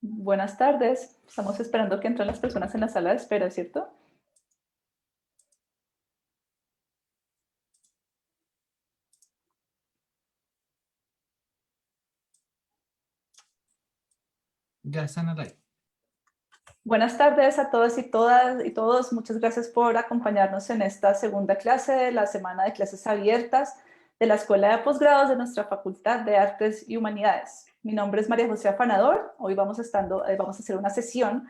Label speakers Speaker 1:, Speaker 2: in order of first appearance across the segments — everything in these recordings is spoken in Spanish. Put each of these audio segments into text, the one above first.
Speaker 1: Buenas tardes. Estamos esperando que entren las personas en la sala de espera, ¿cierto?
Speaker 2: Ya están al aire.
Speaker 1: Buenas tardes a todos y todas y todos. Muchas gracias por acompañarnos en esta segunda clase de la semana de clases abiertas de la Escuela de Posgrados de nuestra Facultad de Artes y Humanidades. Mi nombre es María José Afanador. Hoy vamos a hacer una sesión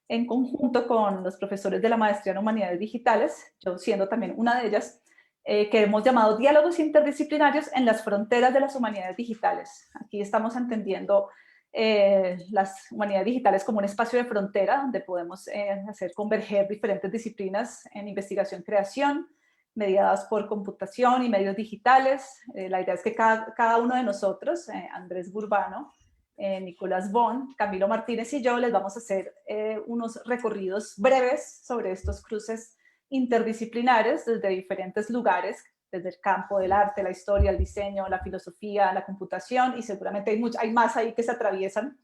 Speaker 1: en conjunto con los profesores de la Maestría en Humanidades Digitales, yo siendo también una de ellas, que hemos llamado Diálogos Interdisciplinarios en las Fronteras de las Humanidades Digitales. Aquí estamos entendiendo las humanidades digitales como un espacio de frontera donde podemos hacer converger diferentes disciplinas en investigación-creación, mediadas por computación y medios digitales. La idea es que cada uno de nosotros, Andrés Burbano, Nicolás Bon, Camilo Martínez y yo, les vamos a hacer unos recorridos breves sobre estos cruces interdisciplinares desde diferentes lugares, desde el campo del arte, la historia, el diseño, la filosofía, la computación, y seguramente hay más ahí que se atraviesan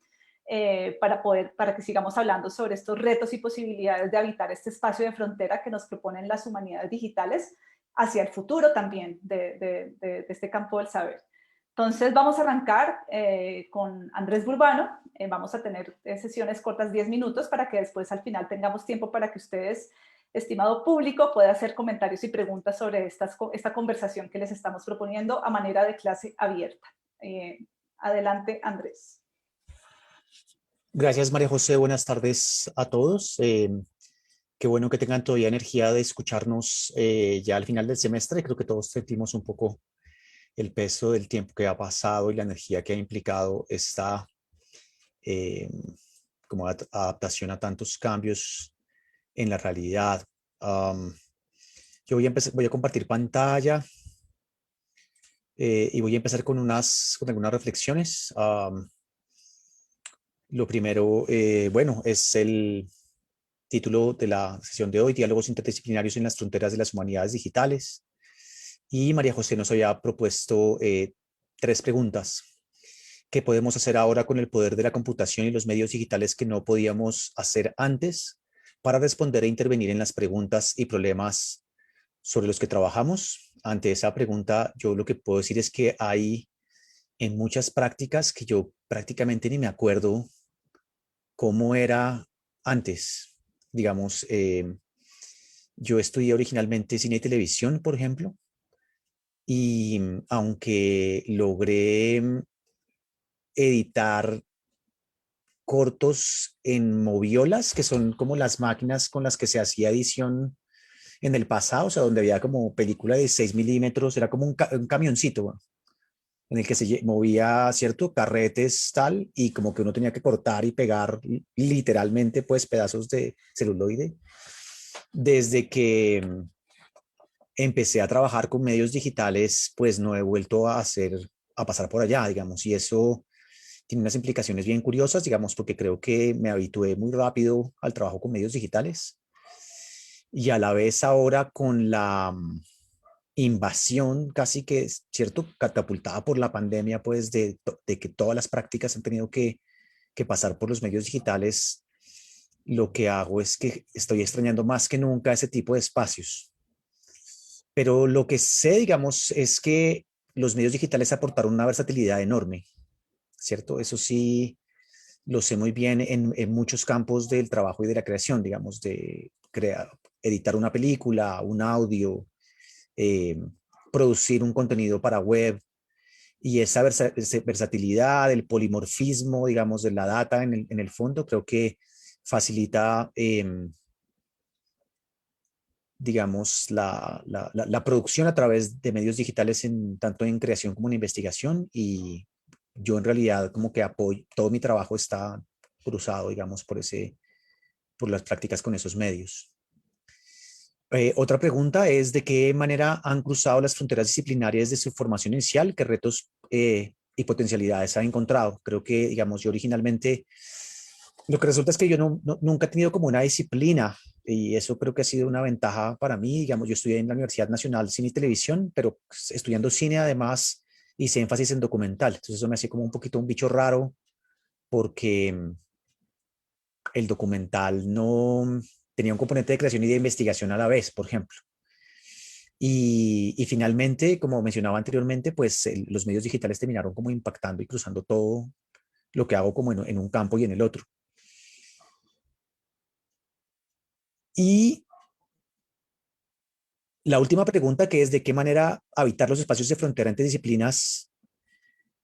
Speaker 1: para que sigamos hablando sobre estos retos y posibilidades de habitar este espacio de frontera que nos proponen las humanidades digitales hacia el futuro también de este campo del saber. Entonces vamos a arrancar con Andrés Burbano. Vamos a tener sesiones cortas, 10 minutos, para que después al final tengamos tiempo para que ustedes, estimado público, pueda hacer comentarios y preguntas sobre esta conversación que les estamos proponiendo a manera de clase abierta. Adelante, Andrés.
Speaker 3: Gracias, María José. Buenas tardes a todos. Qué bueno que tengan todavía energía de escucharnos ya al final del semestre. Creo que todos sentimos un poco el peso del tiempo que ha pasado y la energía que ha implicado esta como adaptación a tantos cambios en la realidad. Yo voy a compartir pantalla y voy a empezar con algunas reflexiones. Lo primero, bueno, es el título de la sesión de hoy: Diálogos interdisciplinarios en las fronteras de las humanidades digitales. Y María José nos había propuesto 3 preguntas. ¿Qué podemos hacer ahora con el poder de la computación y los medios digitales que no podíamos hacer antes para responder e intervenir en las preguntas y problemas sobre los que trabajamos? Ante esa pregunta, yo lo que puedo decir es que hay en muchas prácticas que yo prácticamente ni me acuerdo cómo era antes. Digamos, yo estudié originalmente cine y televisión, por ejemplo, y aunque logré editar cortos en moviolas, que son como las máquinas con las que se hacía edición en el pasado, o sea, donde había como película de 6 milímetros, era como un camioncito, bueno, en el que se movía, ¿cierto? Carretes, tal, y como que uno tenía que cortar y pegar literalmente, pues, pedazos de celuloide. Desde que empecé a trabajar con medios digitales, pues no he vuelto a pasar por allá, digamos, y eso tiene unas implicaciones bien curiosas, digamos, porque creo que me habitué muy rápido al trabajo con medios digitales y a la vez ahora con la invasión casi que, ¿cierto?, catapultada por la pandemia, pues de que todas las prácticas han tenido que pasar por los medios digitales. Lo que hago es que estoy extrañando más que nunca ese tipo de espacios. Pero lo que sé, digamos, es que los medios digitales aportaron una versatilidad enorme, ¿cierto? Eso sí, lo sé muy bien en muchos campos del trabajo y de la creación, digamos, de editar una película, un audio, eh, producir un contenido para web, y esa versatilidad, el polimorfismo, digamos, de la data en el fondo, creo que facilita, digamos, la producción a través de medios digitales, tanto en creación como en investigación, y yo en realidad como que apoyo, todo mi trabajo está cruzado, digamos, por las prácticas con esos medios. Otra pregunta es: ¿de qué manera han cruzado las fronteras disciplinarias de su formación inicial? ¿Qué retos y potencialidades ha encontrado? Creo que, digamos, yo originalmente, lo que resulta es que yo nunca he tenido como una disciplina Y eso creo que ha sido una ventaja para mí. Digamos, yo estudié en la Universidad Nacional Cine y Televisión, pero estudiando cine además hice énfasis en documental. Entonces eso me hacía como un poquito un bicho raro porque el documental no tenía un componente de creación y de investigación a la vez, por ejemplo. Y finalmente, como mencionaba anteriormente, pues los medios digitales terminaron como impactando y cruzando todo lo que hago como en un campo y en el otro. Y la última pregunta, que es de qué manera habitar los espacios de frontera entre disciplinas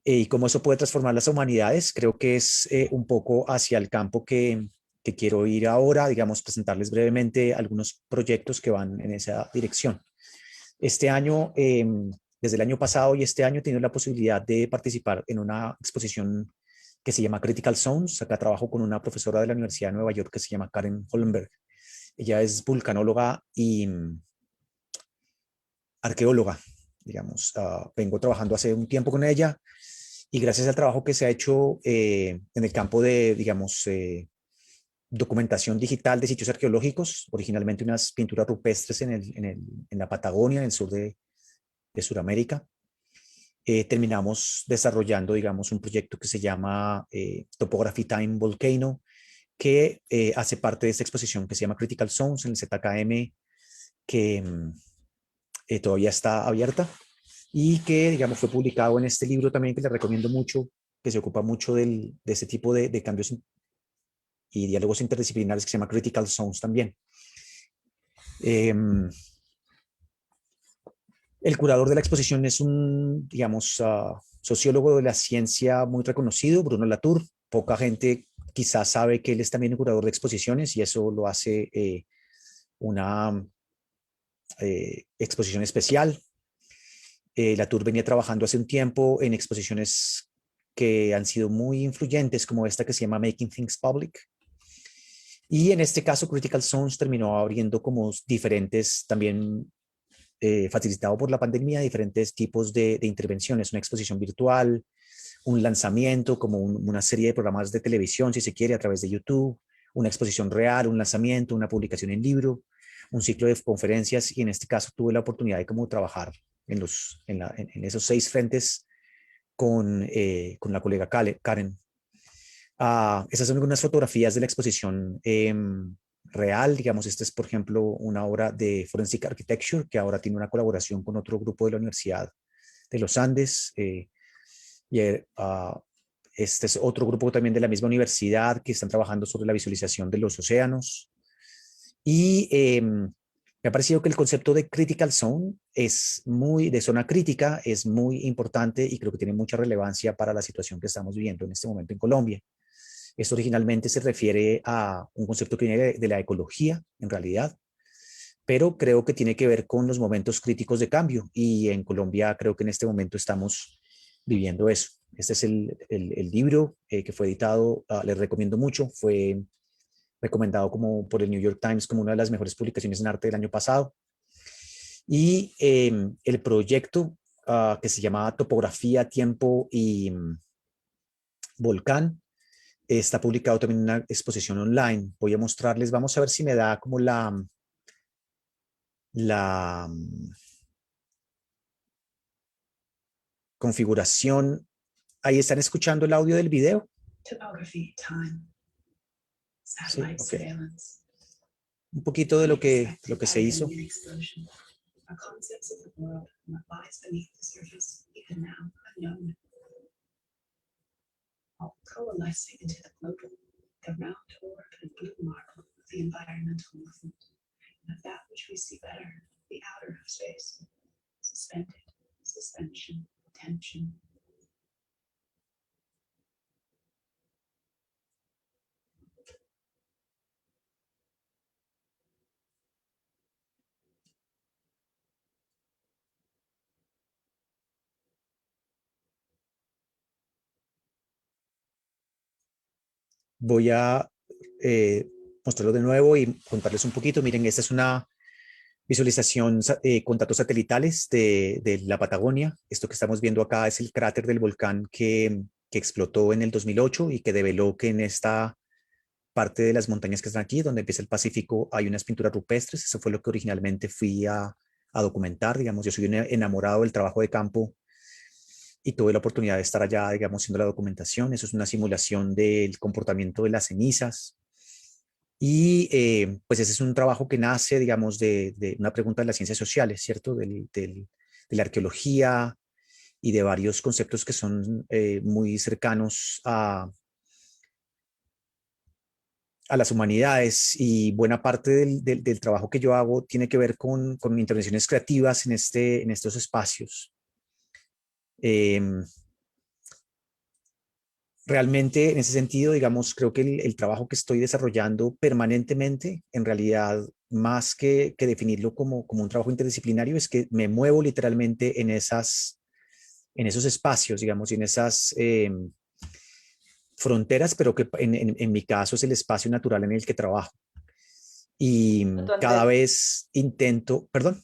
Speaker 3: y cómo eso puede transformar las humanidades, creo que es un poco hacia el campo que quiero ir ahora, digamos, presentarles brevemente algunos proyectos que van en esa dirección. Este año, desde el año pasado y este año, he tenido la posibilidad de participar en una exposición que se llama Critical Zones. Acá trabajo con una profesora de la Universidad de Nueva York que se llama Karen Hollenberg. Ella es vulcanóloga y arqueóloga, digamos. Vengo trabajando hace un tiempo con ella y gracias al trabajo que se ha hecho en el campo de, digamos, documentación digital de sitios arqueológicos, originalmente unas pinturas rupestres en la Patagonia, en el sur de Sudamérica. Terminamos desarrollando, digamos, un proyecto que se llama Topography Time Volcano, que hace parte de esta exposición que se llama Critical Zones en el ZKM, que todavía está abierta y que, digamos, fue publicado en este libro también que les recomiendo mucho, que se ocupa mucho de ese tipo de cambios y diálogos interdisciplinares, que se llama Critical Zones también. El curador de la exposición es un, digamos, sociólogo de la ciencia muy reconocido, Bruno Latour. Poca gente quizás sabe que él es también un curador de exposiciones y eso lo hace una exposición especial. Latour venía trabajando hace un tiempo en exposiciones que han sido muy influyentes, como esta que se llama Making Things Public. Y en este caso, Critical Zones terminó abriendo como diferentes, también facilitado por la pandemia, diferentes tipos de intervenciones, una exposición virtual, un lanzamiento, como una serie de programas de televisión, si se quiere, a través de YouTube, una exposición real, un lanzamiento, una publicación en libro, un ciclo de conferencias, y en este caso tuve la oportunidad de como trabajar en esos 6 frentes con la colega Karen. Esas son algunas fotografías de la exposición real. Digamos, esta es, por ejemplo, una obra de Forensic Architecture, que ahora tiene una colaboración con otro grupo de la Universidad de los Andes. Este es otro grupo también de la misma universidad que están trabajando sobre la visualización de los océanos. Y me ha parecido que el concepto de critical zone de zona crítica, es muy importante y creo que tiene mucha relevancia para la situación que estamos viviendo en este momento en Colombia. Esto originalmente se refiere a un concepto que viene de la ecología, en realidad, pero creo que tiene que ver con los momentos críticos de cambio y en Colombia creo que en este momento estamos viviendo eso. Este es el libro que fue editado, les recomiendo mucho, fue recomendado como por el New York Times como una de las mejores publicaciones en arte del año pasado. Y el proyecto que se llama Topografía, Tiempo y Volcán, está publicado también en una exposición online. Voy a mostrarles, vamos a ver si me da como la configuración. Ahí están escuchando el audio del video. Sí, okay. Un poquito de lo que se hizo.
Speaker 4: All coalescing into the global, the round orb and blue marble of the environmental movement, and of that which we see better, the outer of space, suspended, suspension, tension.
Speaker 3: Voy a mostrarlo de nuevo y contarles un poquito. Miren, esta es una visualización con datos satelitales de la Patagonia. Esto que estamos viendo acá es el cráter del volcán que explotó en el 2008 y que develó que en esta parte de las montañas que están aquí, donde empieza el Pacífico, hay unas pinturas rupestres. Eso fue lo que originalmente fui a documentar, digamos. Yo soy un enamorado del trabajo de campo y tuve la oportunidad de estar allá, digamos, haciendo la documentación. Eso es una simulación del comportamiento de las cenizas. Y pues ese es un trabajo que nace, digamos, de una pregunta de las ciencias sociales, ¿cierto? De la arqueología y de varios conceptos que son muy cercanos a las humanidades, y buena parte del trabajo que yo hago tiene que ver con intervenciones creativas en estos espacios. Realmente, en ese sentido, digamos, creo que el trabajo que estoy desarrollando permanentemente, en realidad, más que definirlo como un trabajo interdisciplinario, es que me muevo literalmente en esos espacios, digamos, y en esas fronteras, pero que en mi caso es el espacio natural en el que trabajo. Y
Speaker 1: Minuto,
Speaker 3: cada
Speaker 1: Andrés.
Speaker 3: vez intento, perdón,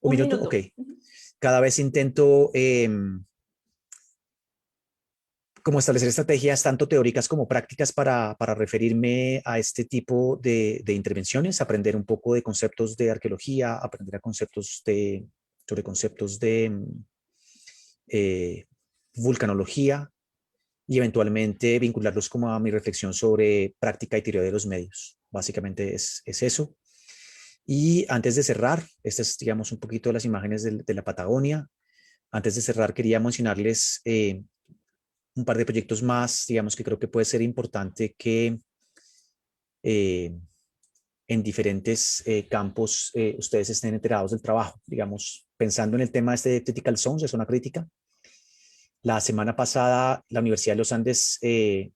Speaker 3: un
Speaker 1: Un
Speaker 3: minuto, ok,
Speaker 1: minuto. Ujú.
Speaker 3: cada vez intento como establecer estrategias tanto teóricas como prácticas para referirme a este tipo de intervenciones, aprender un poco de conceptos de arqueología, aprender a sobre conceptos de eh, vulcanología, y eventualmente vincularlos como a mi reflexión sobre práctica y teoría de los medios. Básicamente es eso. Y antes de cerrar, estas es, digamos, un poquito de las imágenes de la Patagonia. Antes de cerrar, quería mencionarles un par de proyectos más, digamos, que creo que puede ser importante que eh, en diferentes campos ustedes estén enterados del trabajo. Digamos, pensando en el tema este de Critical Zones, de zona crítica. La semana pasada, la Universidad de los Andes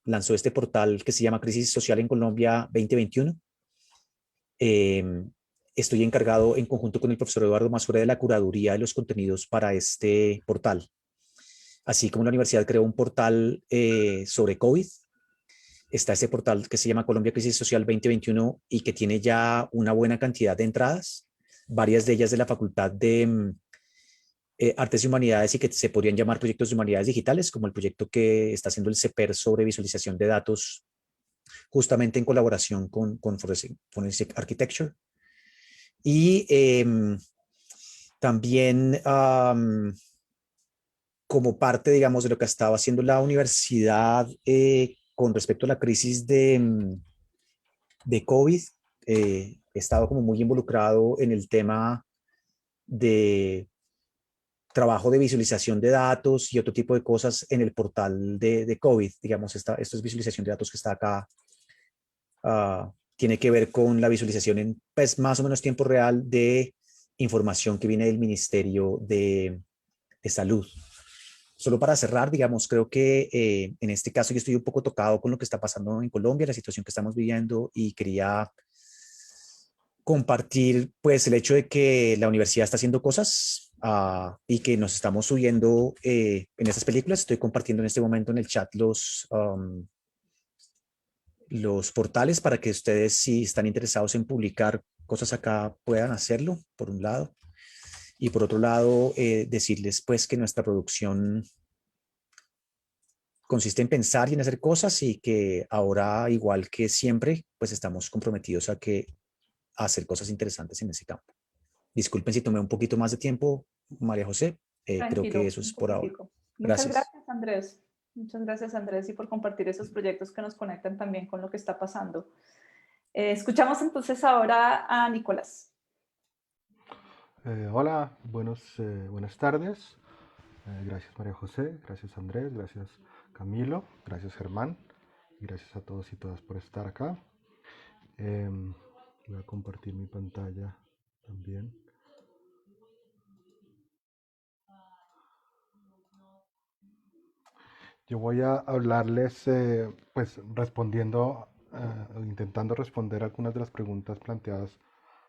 Speaker 3: lanzó este portal que se llama Crisis Social en Colombia 2021. Estoy encargado, en conjunto con el profesor Eduardo Mazure, de la curaduría de los contenidos para este portal. Así como la universidad creó un portal sobre COVID, está este portal que se llama Colombia Crisis Social 2021 y que tiene ya una buena cantidad de entradas, varias de ellas de la Facultad de Artes y Humanidades, y que se podrían llamar proyectos de humanidades digitales, como el proyecto que está haciendo el CEPER sobre visualización de datos, justamente en colaboración con Forensic Architecture. Y también como parte, digamos, de lo que estaba haciendo la universidad con respecto a la crisis de COVID, he estado como muy involucrado en el tema de trabajo de visualización de datos y otro tipo de cosas en el portal de COVID. Digamos, esto es visualización de datos que está acá. Tiene que ver con la visualización en pues, más o menos tiempo real de información que viene del Ministerio de Salud. Solo para cerrar, digamos, creo que en este caso yo estoy un poco tocado con lo que está pasando en Colombia, la situación que estamos viviendo, y quería compartir pues el hecho de que la universidad está haciendo cosas y que nos estamos subiendo en estas películas. Estoy compartiendo en este momento en el chat los portales para que ustedes, si están interesados en publicar cosas acá, puedan hacerlo, por un lado. Y por otro lado, decirles pues que nuestra producción consiste en pensar y en hacer cosas, y que ahora, igual que siempre, pues estamos comprometidos a hacer cosas interesantes en ese campo. Disculpen si tomé un poquito más de tiempo, María José. Creo que
Speaker 1: Tranquilo,
Speaker 3: eso
Speaker 1: un
Speaker 3: es por ahora.
Speaker 1: poquitico. Muchas
Speaker 3: Gracias.
Speaker 1: gracias, Andrés. Muchas gracias, Andrés, y por compartir esos proyectos que nos conectan también con lo que está pasando. Escuchamos entonces ahora a Nicolás.
Speaker 5: Hola, buenas tardes. Gracias María José, gracias Andrés, gracias Camilo, gracias Germán, y gracias a todos y todas por estar acá. Voy a compartir mi pantalla también. Yo voy a hablarles, pues respondiendo, intentando responder algunas de las preguntas planteadas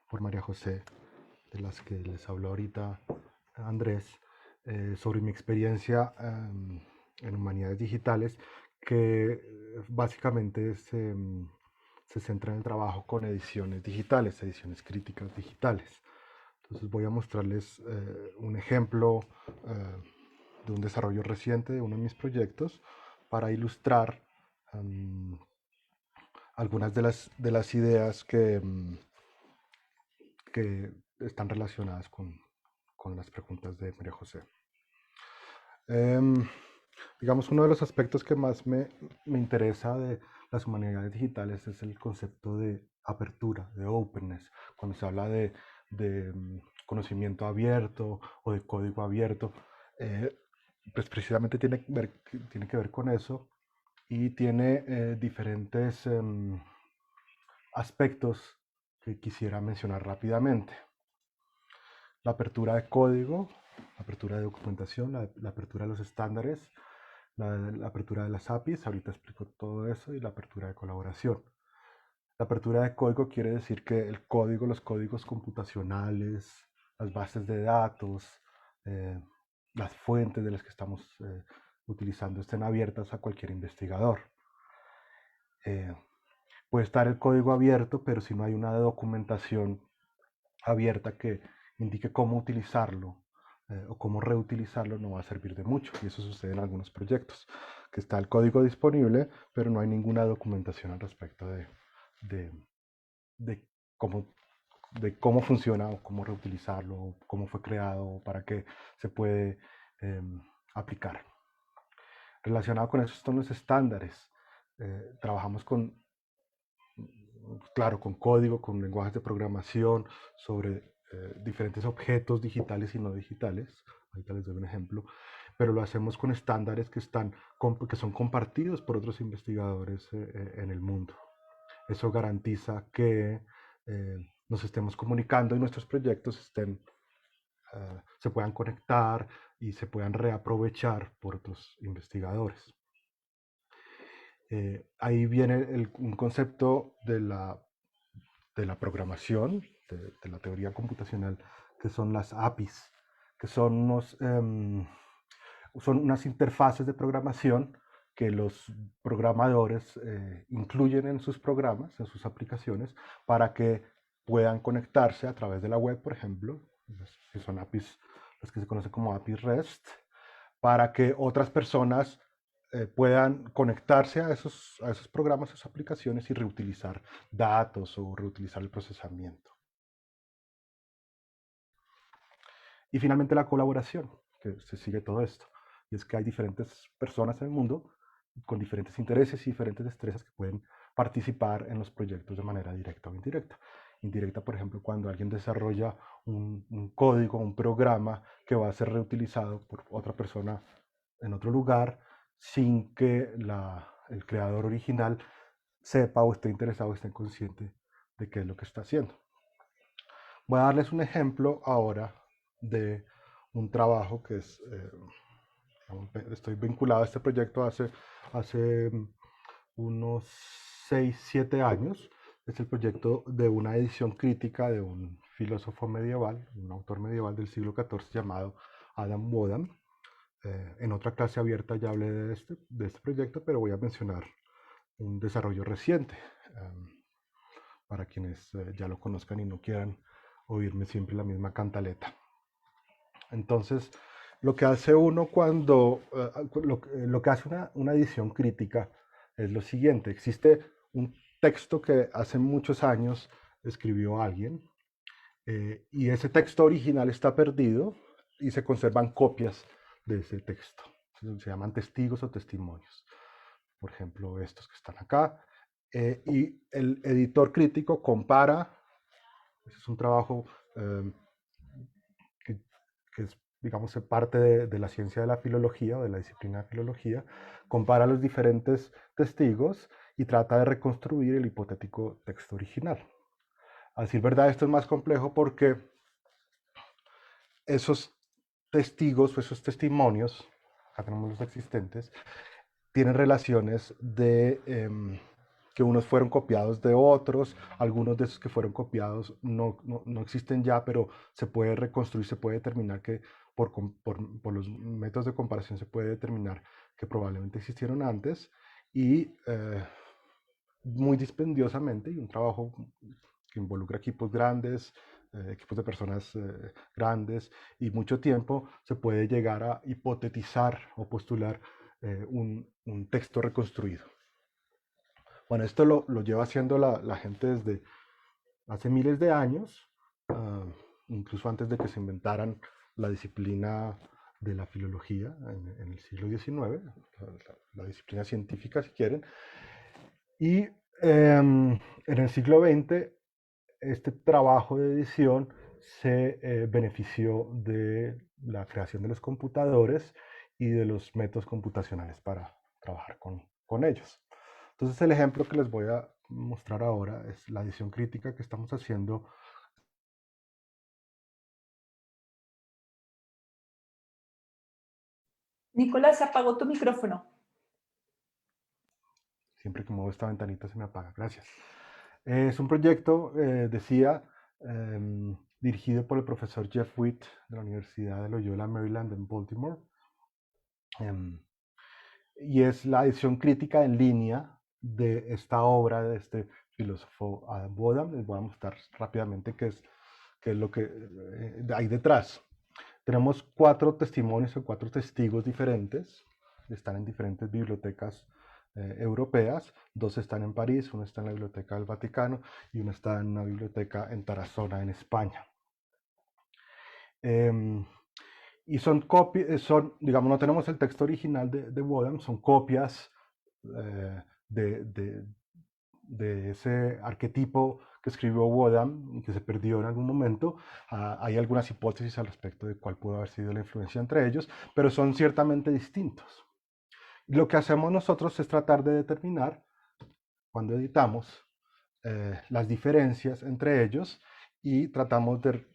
Speaker 5: por María José, de las que les habló ahorita Andrés, sobre mi experiencia en humanidades digitales, que básicamente se centra en el trabajo con ediciones digitales, ediciones críticas digitales. Entonces voy a mostrarles un ejemplo de un desarrollo reciente de uno de mis proyectos para ilustrar algunas de las ideas que están relacionadas con las preguntas de María José. Digamos, uno de los aspectos que más me interesa de las humanidades digitales es el concepto de apertura, de openness. Cuando se habla de conocimiento abierto o de código abierto, pues precisamente tiene que ver con eso y tiene diferentes aspectos que quisiera mencionar rápidamente. La apertura de código, la apertura de documentación, la apertura de los estándares, la apertura de las APIs, ahorita explico todo eso, y la apertura de colaboración. La apertura de código quiere decir que el código, los códigos computacionales, las bases de datos, las fuentes de las que estamos utilizando estén abiertas a cualquier investigador. Puede estar el código abierto, pero si no hay una documentación abierta que indique cómo utilizarlo o cómo reutilizarlo, no va a servir de mucho. Y eso sucede en algunos proyectos, que está el código disponible, pero no hay ninguna documentación al respecto de cómo funciona o cómo reutilizarlo, o cómo fue creado o para qué se puede aplicar. Relacionado con eso están los estándares. Trabajamos claro, con código, con lenguajes de programación, sobre diferentes objetos digitales y no digitales. Ahorita les doy un ejemplo. Pero lo hacemos con estándares que son compartidos por otros investigadores en el mundo. Eso garantiza que nos estemos comunicando y nuestros proyectos se puedan conectar y se puedan reaprovechar por otros investigadores. Ahí viene un concepto de la programación, de la teoría computacional, que son las APIs, que son unas interfaces de programación que los programadores incluyen en sus programas, en sus aplicaciones, para que puedan conectarse a través de la web, por ejemplo, que son APIs, las que se conocen como APIs REST, para que otras personas puedan conectarse a esos programas, a esas aplicaciones y reutilizar datos o reutilizar el procesamiento. Y finalmente la colaboración, que se sigue todo esto. Y es que hay diferentes personas en el mundo con diferentes intereses y diferentes destrezas que pueden participar en los proyectos de manera directa o indirecta. Indirecta, por ejemplo, cuando alguien desarrolla un código, un programa que va a ser reutilizado por otra persona en otro lugar, sin que el creador original sepa o esté interesado o esté consciente de qué es lo que está haciendo. Voy a darles un ejemplo ahora de un trabajo que estoy vinculado a este proyecto hace unos 6-7 años. Es el proyecto de una edición crítica de un filósofo medieval, un autor medieval del siglo XIV llamado Adam Wodan. En otra clase abierta ya hablé de este proyecto, pero voy a mencionar un desarrollo reciente para quienes ya lo conozcan y no quieran oírme siempre la misma cantaleta. Entonces, lo que hace uno lo que hace una edición crítica es lo siguiente. Existe un texto que hace muchos años escribió alguien y ese texto original está perdido y se conservan copias de ese texto. Se llaman testigos o testimonios. Por ejemplo, estos que están acá. Y el editor crítico compara, ese es un trabajo que es, digamos, parte de la ciencia de la filología o de la disciplina de filología, compara los diferentes testigos y trata de reconstruir el hipotético texto original. A decir verdad, esto es más complejo porque esos testigos o esos testimonios, acá tenemos los existentes, tienen relaciones de que unos fueron copiados de otros, algunos de esos que fueron copiados no existen ya, pero se puede reconstruir, se puede determinar que por los métodos de comparación se puede determinar que probablemente existieron antes y muy dispendiosamente, y un trabajo que involucra equipos grandes, equipos de personas grandes y mucho tiempo, se puede llegar a hipotetizar o postular un texto reconstruido. Bueno, esto lo lleva haciendo la gente desde hace miles de años, incluso antes de que se inventaran la disciplina de la filología en el siglo XIX, la disciplina científica si quieren. Y en el siglo XX este trabajo de edición se benefició de la creación de los computadores y de los métodos computacionales para trabajar con ellos. Entonces el ejemplo que les voy a mostrar ahora es la edición crítica que estamos haciendo.
Speaker 1: Nicolás, se apagó tu micrófono.
Speaker 5: Siempre que muevo esta ventanita se me apaga. Gracias. Es un proyecto, decía, dirigido por el profesor Jeff Witt de la Universidad de Loyola Maryland en Baltimore. Y es la edición crítica en línea de esta obra de este filósofo Adam Bodam. Les voy a mostrar rápidamente qué es lo que hay detrás. Tenemos 4 testimonios o 4 testigos diferentes. Están en diferentes bibliotecas europeas. 2 están en París, 1 está en la Biblioteca del Vaticano y 1 está en una biblioteca en Tarazona, en España. Y son copias, digamos, no tenemos el texto original de Bodam, son copias de ese arquetipo que escribió Bodam y que se perdió en algún momento. Hay algunas hipótesis al respecto de cuál pudo haber sido la influencia entre ellos, pero son ciertamente distintos. Lo que hacemos nosotros es tratar de determinar, cuando editamos, las diferencias entre ellos y tratamos de,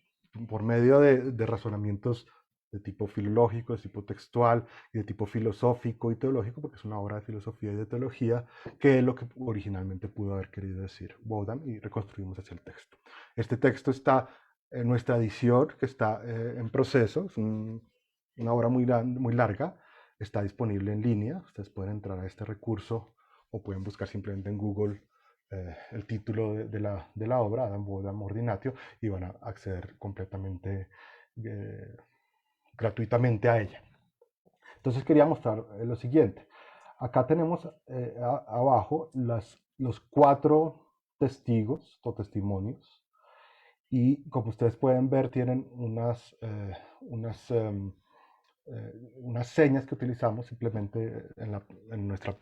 Speaker 5: por medio de razonamientos de tipo filológico, de tipo textual y de tipo filosófico y teológico, porque es una obra de filosofía y de teología, que es lo que originalmente pudo haber querido decir Bodam, y reconstruimos así el texto. Este texto está en nuestra edición, que está en proceso, es una obra muy larga, está disponible en línea, ustedes pueden entrar a este recurso o pueden buscar simplemente en Google el título de la obra, Adam Bodam Ordinatio, y van a acceder completamente gratuitamente a ella. Entonces quería mostrar lo siguiente. Acá tenemos abajo los 4 testigos o testimonios, y como ustedes pueden ver tienen unas señas que utilizamos simplemente en nuestra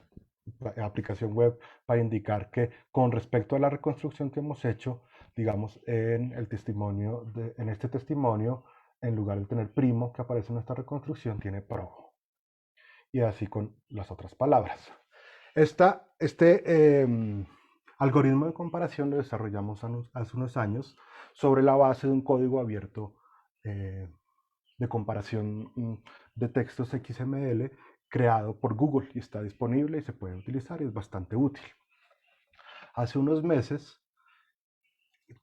Speaker 5: aplicación web para indicar que con respecto a la reconstrucción que hemos hecho, digamos, en este testimonio, en lugar de tener primo que aparece en nuestra reconstrucción, tiene pro. Y así con las otras palabras. Este algoritmo de comparación lo desarrollamos hace unos años sobre la base de un código abierto de comparación de textos XML creado por Google y está disponible y se puede utilizar y es bastante útil. Hace unos meses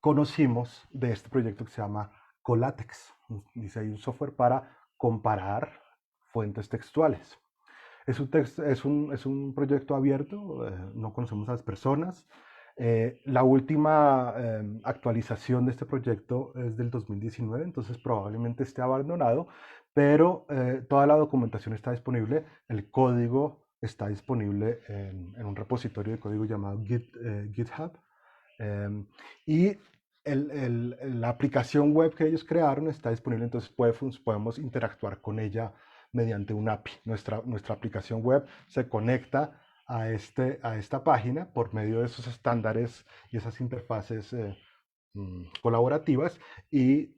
Speaker 5: conocimos de este proyecto que se llama Collatex. Dice ahí un software para comparar fuentes textuales. Es un proyecto abierto, no conocemos a las personas. La última actualización de este proyecto es del 2019, entonces probablemente esté abandonado, pero toda la documentación está disponible, el código está disponible en un repositorio de código llamado GitHub, y la aplicación web que ellos crearon está disponible, entonces podemos interactuar con ella mediante un API. Nuestra aplicación web se conecta a esta página por medio de esos estándares y esas interfaces colaborativas y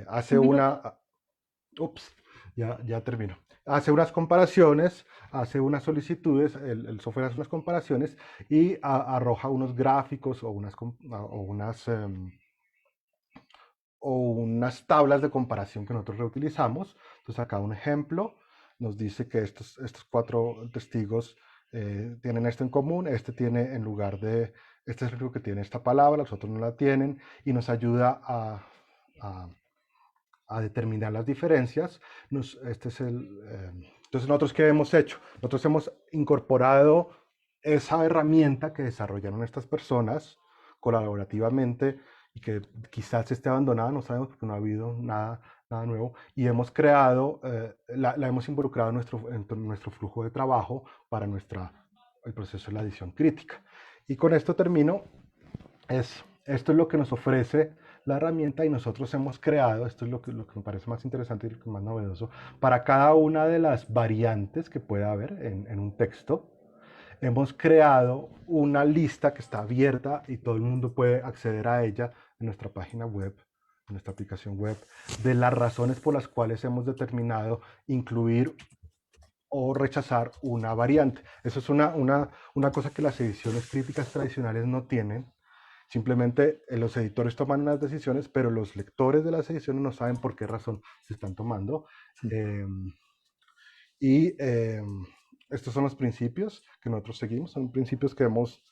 Speaker 5: hace ya termino. Hace unas comparaciones, hace unas solicitudes, el software hace unas comparaciones y arroja unos gráficos o unas tablas de comparación que nosotros reutilizamos. Entonces acá un ejemplo nos dice que estos 4 testigos tienen esto en común. Este tiene este es el único que tiene esta palabra, los otros no la tienen, y nos ayuda a determinar las diferencias. Entonces nosotros, ¿qué hemos hecho? Nosotros hemos incorporado esa herramienta que desarrollaron estas personas colaborativamente y que quizás esté abandonada, no sabemos porque no ha habido nada nuevo, y hemos creado, la hemos involucrado en nuestro flujo de trabajo para nuestra el proceso de la edición crítica. Y con esto termino. Esto es lo que nos ofrece la herramienta y nosotros hemos creado, esto es lo que me parece más interesante y lo que más novedoso, para cada una de las variantes que pueda haber en un texto, hemos creado una lista que está abierta y todo el mundo puede acceder a ella en nuestra página web, en nuestra aplicación web, de las razones por las cuales hemos determinado incluir o rechazar una variante. Eso es una cosa que las ediciones críticas tradicionales no tienen. Simplemente los editores toman unas decisiones, pero los lectores de las ediciones no saben por qué razón se están tomando. Estos son los principios que nosotros seguimos, son principios que hemos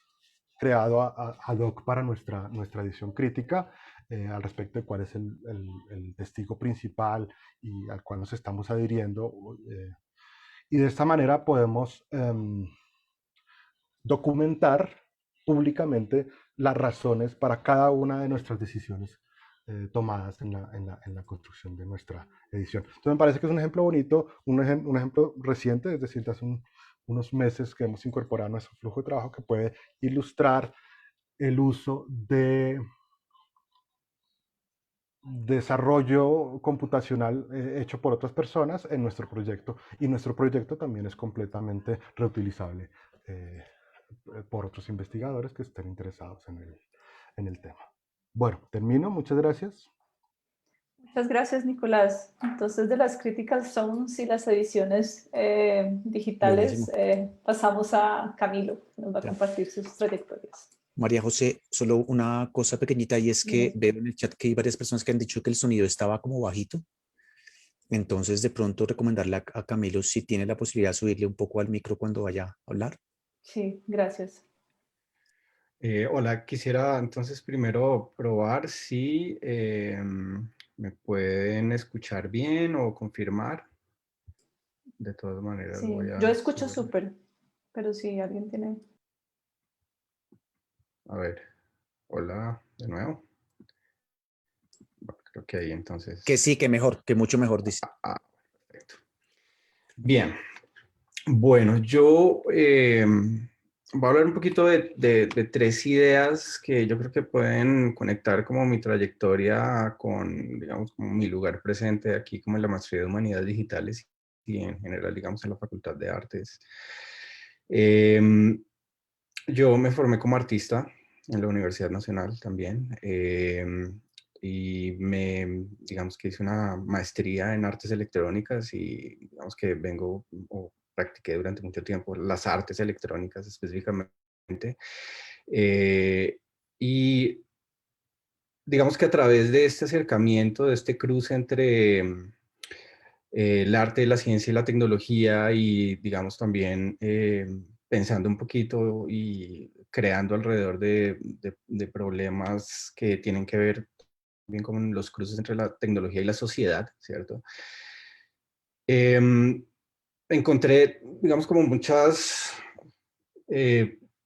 Speaker 5: creado ad hoc para nuestra edición crítica, al respecto de cuál es el testigo principal y al cual nos estamos adhiriendo. Y de esta manera podemos documentar públicamente las razones para cada una de nuestras decisiones tomadas en la construcción de nuestra edición. Entonces me parece que es un ejemplo bonito, un ejemplo reciente, es decir, de hace unos meses que hemos incorporado a nuestro flujo de trabajo, que puede ilustrar el uso de desarrollo computacional hecho por otras personas en nuestro proyecto, y nuestro proyecto también es completamente reutilizable por otros investigadores que estén interesados en el tema. Bueno, termino. Muchas gracias.
Speaker 1: Muchas gracias, Nicolás. Entonces, de las Critical Zones y las ediciones digitales,
Speaker 3: Buenísimo.
Speaker 1: pasamos a Camilo, que nos va a
Speaker 3: Ya.
Speaker 1: compartir sus trayectorias.
Speaker 3: María José, solo una cosa pequeñita y es que veo en el chat que hay varias personas que han dicho que el sonido estaba como bajito. Entonces, de pronto recomendarle a Camilo si tiene la posibilidad de subirle un poco al micro cuando vaya a hablar.
Speaker 1: Sí, gracias.
Speaker 2: Hola, quisiera entonces primero probar si me pueden escuchar bien o confirmar. De todas maneras
Speaker 1: Sí,
Speaker 2: voy
Speaker 1: yo
Speaker 2: a
Speaker 1: escucho
Speaker 2: subir.
Speaker 1: súper, pero si alguien tiene...
Speaker 2: A ver, hola de nuevo. Bueno, creo que ahí entonces.
Speaker 3: Que sí, que mejor, que mucho mejor, dice.
Speaker 2: Perfecto. Bien. Bueno, yo voy a hablar un poquito de tres ideas que yo creo que pueden conectar como mi trayectoria con, digamos, como mi lugar presente aquí como en la maestría de Humanidades Digitales y en general, digamos, en la Facultad de Artes. Yo me formé como artista en la Universidad Nacional también y digamos que hice una maestría en artes electrónicas y digamos que vengo o practiqué durante mucho tiempo las artes electrónicas específicamente. Y digamos que a través de este acercamiento, de este cruce entre el arte, la ciencia y la tecnología y digamos también pensando un poquito y creando alrededor de problemas que tienen que ver bien con los cruces entre la tecnología y la sociedad, ¿cierto? Encontré, digamos, como muchas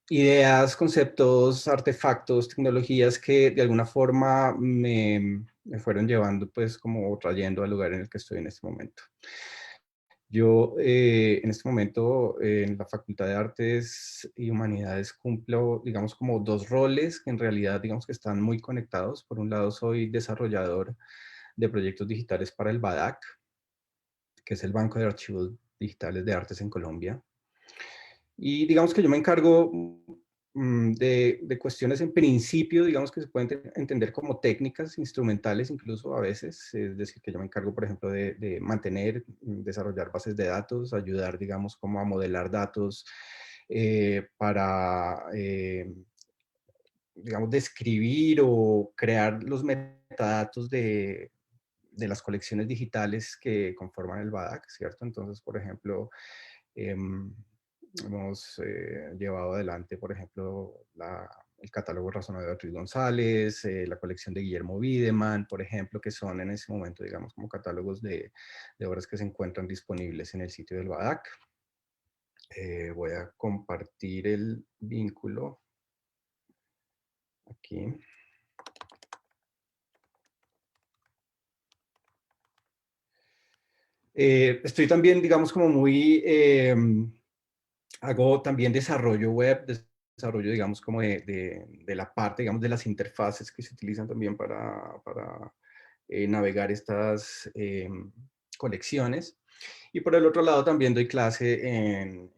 Speaker 2: ideas, conceptos, artefactos, tecnologías que de alguna forma me fueron llevando, pues, como trayendo al lugar en el que estoy en este momento. Yo en este momento en la Facultad de Artes y Humanidades cumplo, digamos, como dos roles que en realidad, digamos, que están muy conectados. Por un lado, soy desarrollador de proyectos digitales para el BADAC, que es el Banco de Archivos Digitales de Artes en Colombia. Y digamos que yo me encargo de cuestiones en principio, digamos que se pueden entender como técnicas instrumentales incluso a veces, es decir, que yo me encargo, por ejemplo, de mantener, desarrollar bases de datos, ayudar, digamos, como a modelar datos para, digamos, describir o crear los metadatos de las colecciones digitales que conforman el BADAC, ¿cierto? Entonces, por ejemplo, hemos llevado adelante, por ejemplo, el catálogo razonado de Beatriz González, la colección de Guillermo Wiedemann, por ejemplo, que son en ese momento, digamos, como catálogos de obras que se encuentran disponibles en el sitio del BADAC. Voy a compartir el vínculo aquí. Estoy también, digamos, como muy Hago también desarrollo web, desarrollo, digamos, como de la parte, digamos, de las interfaces que se utilizan también para navegar estas colecciones. Y por el otro lado también doy clase en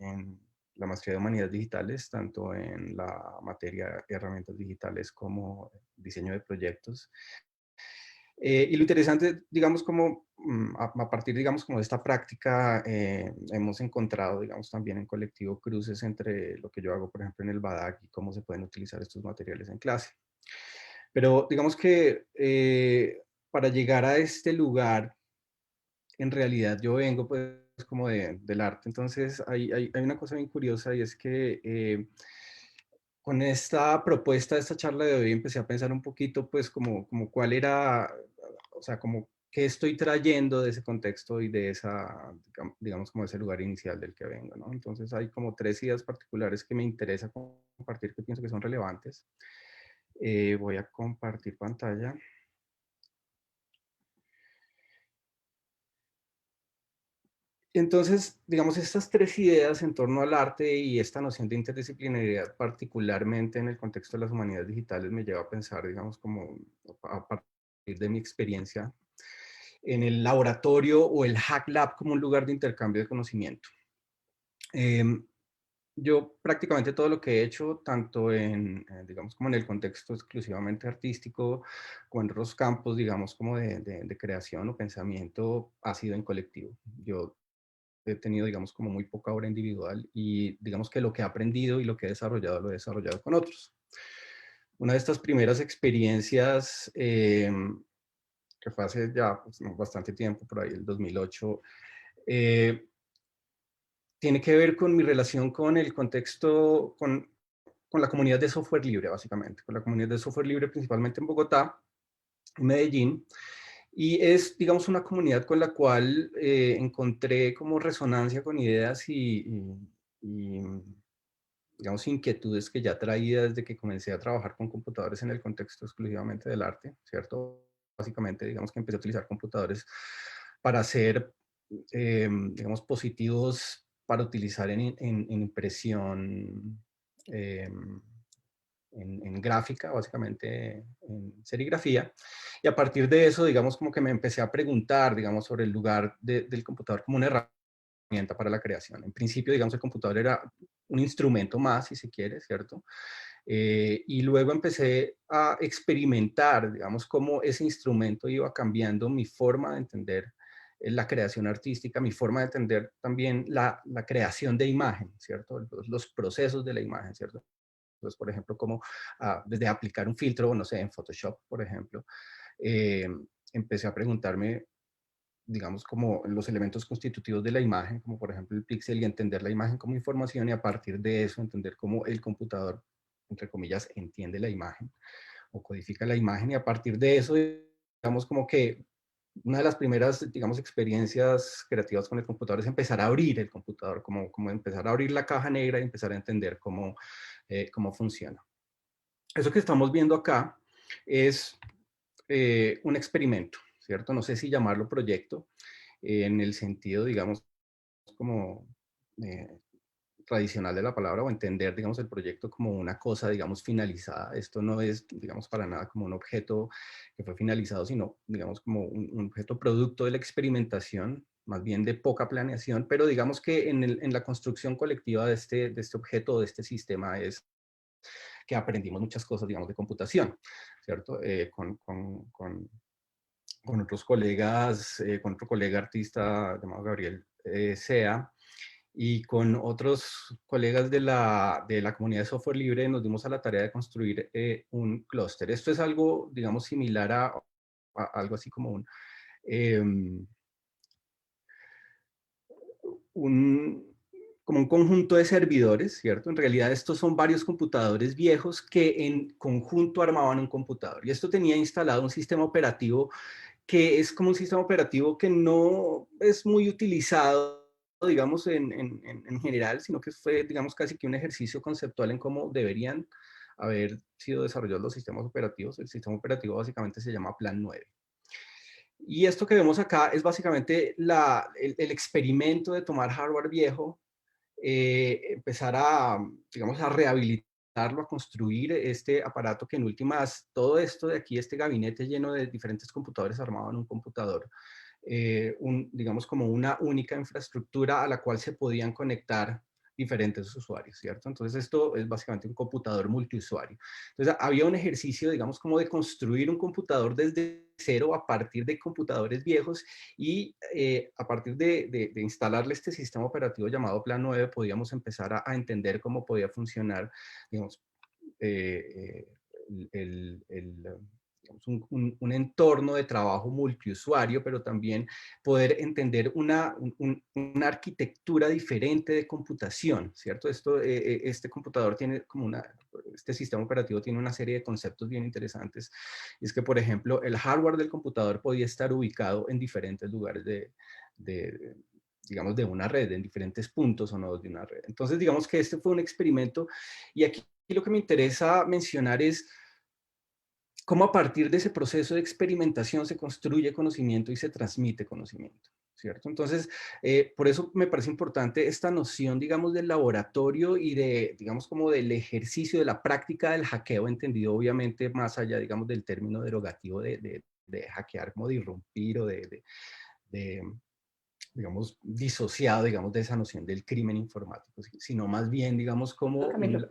Speaker 2: la maestría de Humanidades Digitales, tanto en la materia herramientas digitales como diseño de proyectos. Y lo interesante, digamos, como a partir, digamos, como de esta práctica, hemos encontrado, digamos, también en colectivo cruces entre lo que yo hago, por ejemplo, en el BADAC y cómo se pueden utilizar estos materiales en clase. Pero digamos que para llegar a este lugar, en realidad yo vengo pues como del arte, entonces hay una cosa bien curiosa y es que con esta propuesta, esta charla de hoy, empecé a pensar un poquito pues como cuál era, o sea, como qué estoy trayendo de ese contexto y de esa, digamos, como ese lugar inicial del que vengo, ¿no? Entonces hay como 3 ideas particulares que me interesa compartir, que pienso que son relevantes. Voy a compartir pantalla. Entonces, digamos, estas 3 ideas en torno al arte y esta noción de interdisciplinariedad, particularmente en el contexto de las humanidades digitales, me lleva a pensar, digamos, como a partir de mi experiencia en el laboratorio o el Hack Lab como un lugar de intercambio de conocimiento. Yo prácticamente todo lo que he hecho, tanto digamos, como en el contexto exclusivamente artístico, como en otros campos, digamos, como de creación o pensamiento, ha sido en colectivo. Yo he tenido, digamos, como muy poca obra individual y digamos que lo que he aprendido y lo que he desarrollado, lo he desarrollado con otros. Una de estas primeras experiencias, que fue hace ya pues, bastante tiempo, por ahí el 2008, tiene que ver con mi relación con el contexto, con la comunidad de software libre, básicamente, con la comunidad de software libre principalmente en Bogotá, en Medellín, y es, digamos, una comunidad con la cual encontré como resonancia con ideas y, digamos, inquietudes que ya traía desde que comencé a trabajar con computadores en el contexto exclusivamente del arte, ¿cierto? Básicamente, digamos que empecé a utilizar computadores para hacer, digamos, positivos para utilizar en impresión, en gráfica, básicamente en serigrafía. Y a partir de eso, digamos, como que me empecé a preguntar, digamos, sobre el lugar del computador como una herramienta para la creación. En principio, digamos, el computador era un instrumento más, si se quiere, ¿cierto? Y luego empecé a experimentar, digamos, cómo ese instrumento iba cambiando mi forma de entender la creación artística, mi forma de entender también la creación de imagen, ¿cierto? Los procesos de la imagen, ¿cierto? Entonces, por ejemplo, como desde aplicar un filtro, no sé, en Photoshop, por ejemplo, eh, empecé a preguntarme, digamos, como los elementos constitutivos de la imagen, como por ejemplo el píxel, y entender la imagen como información, y a partir de eso entender cómo el computador, entre comillas, entiende la imagen o codifica la imagen, y a partir de eso, digamos, como que una de las primeras, digamos, experiencias creativas con el computador es empezar a abrir el computador, como empezar a abrir la caja negra y empezar a entender cómo funciona. Eso que estamos viendo acá es un experimento, ¿cierto? No sé si llamarlo proyecto, en el sentido, digamos, como eh, tradicional de la palabra, o entender, digamos, el proyecto como una cosa, digamos, finalizada. Esto no es, digamos, para nada como un objeto que fue finalizado, sino, digamos, como un objeto producto de la experimentación, más bien de poca planeación, pero digamos que en la construcción colectiva de este objeto, de este sistema, es que aprendimos muchas cosas, digamos, de computación, ¿cierto? Con otros colegas, con otro colega artista llamado Gabriel Sea, y con otros colegas de la comunidad de software libre nos dimos a la tarea de construir un clúster. Esto es algo, digamos, similar a algo así como un, como un conjunto de servidores, ¿cierto? En realidad estos son varios computadores viejos que en conjunto armaban un computador. Y esto tenía instalado un sistema operativo que es como un sistema operativo que no es muy utilizado, digamos, en general, sino que fue, digamos, casi que un ejercicio conceptual en cómo deberían haber sido desarrollados los sistemas operativos. El sistema operativo básicamente se llama Plan 9. Y esto que vemos acá es básicamente el experimento de tomar hardware viejo empezar a, digamos, a rehabilitarlo, a construir este aparato que en últimas, todo esto de aquí, este gabinete lleno de diferentes computadores armado en un computador, digamos como una única infraestructura a la cual se podían conectar diferentes usuarios, ¿cierto? Entonces esto es básicamente un computador multiusuario. Entonces había un ejercicio, digamos, como de construir un computador desde cero a partir de computadores viejos y a partir de instalarle este sistema operativo llamado Plan 9 podíamos empezar a entender cómo podía funcionar, digamos, eh, digamos, un entorno de trabajo multiusuario, pero también poder entender una arquitectura diferente de computación, ¿cierto? Este computador tiene como este sistema operativo tiene una serie de conceptos bien interesantes. Y es que, por ejemplo, el hardware del computador podía estar ubicado en diferentes lugares digamos, de una red, en diferentes puntos o nodos de una red. Entonces, digamos que este fue un experimento y aquí lo que me interesa mencionar es cómo a partir de ese proceso de experimentación se construye conocimiento y se transmite conocimiento, ¿cierto? Entonces, por eso me parece importante esta noción, digamos, del laboratorio y digamos, como del ejercicio, de la práctica del hackeo, entendido obviamente más allá, digamos, del término derogativo de hackear, como de irrumpir o digamos, disociado, digamos, de esa noción del crimen informático, sino más bien, digamos, como
Speaker 1: Camilo.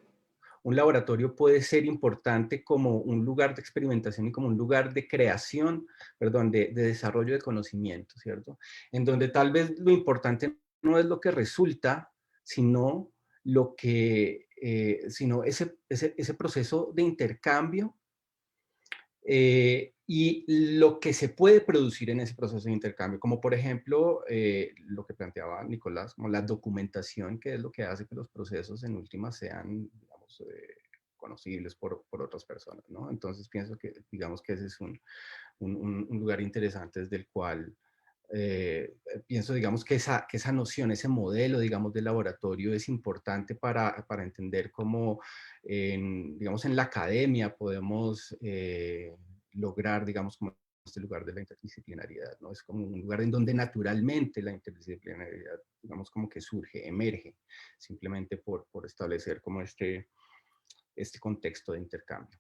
Speaker 2: un laboratorio puede ser importante como un lugar de experimentación y como un lugar de creación, perdón, de desarrollo de conocimiento, ¿cierto? En donde tal vez lo importante no es lo que resulta, sino sino ese proceso de intercambio y lo que se puede producir en ese proceso de intercambio, como por ejemplo lo que planteaba Nicolás, como la documentación, que es lo que hace que los procesos en última sean, digamos, conocibles por otras personas, ¿no? Entonces pienso que, digamos que ese es un lugar interesante desde el cual pienso, digamos, que esa noción, ese modelo, digamos, de laboratorio es importante para entender cómo, digamos, en la academia podemos lograr, digamos, como este lugar de la interdisciplinariedad, ¿no? Es como un lugar en donde naturalmente la interdisciplinariedad, digamos, como que surge, emerge, simplemente por establecer como este contexto de intercambio.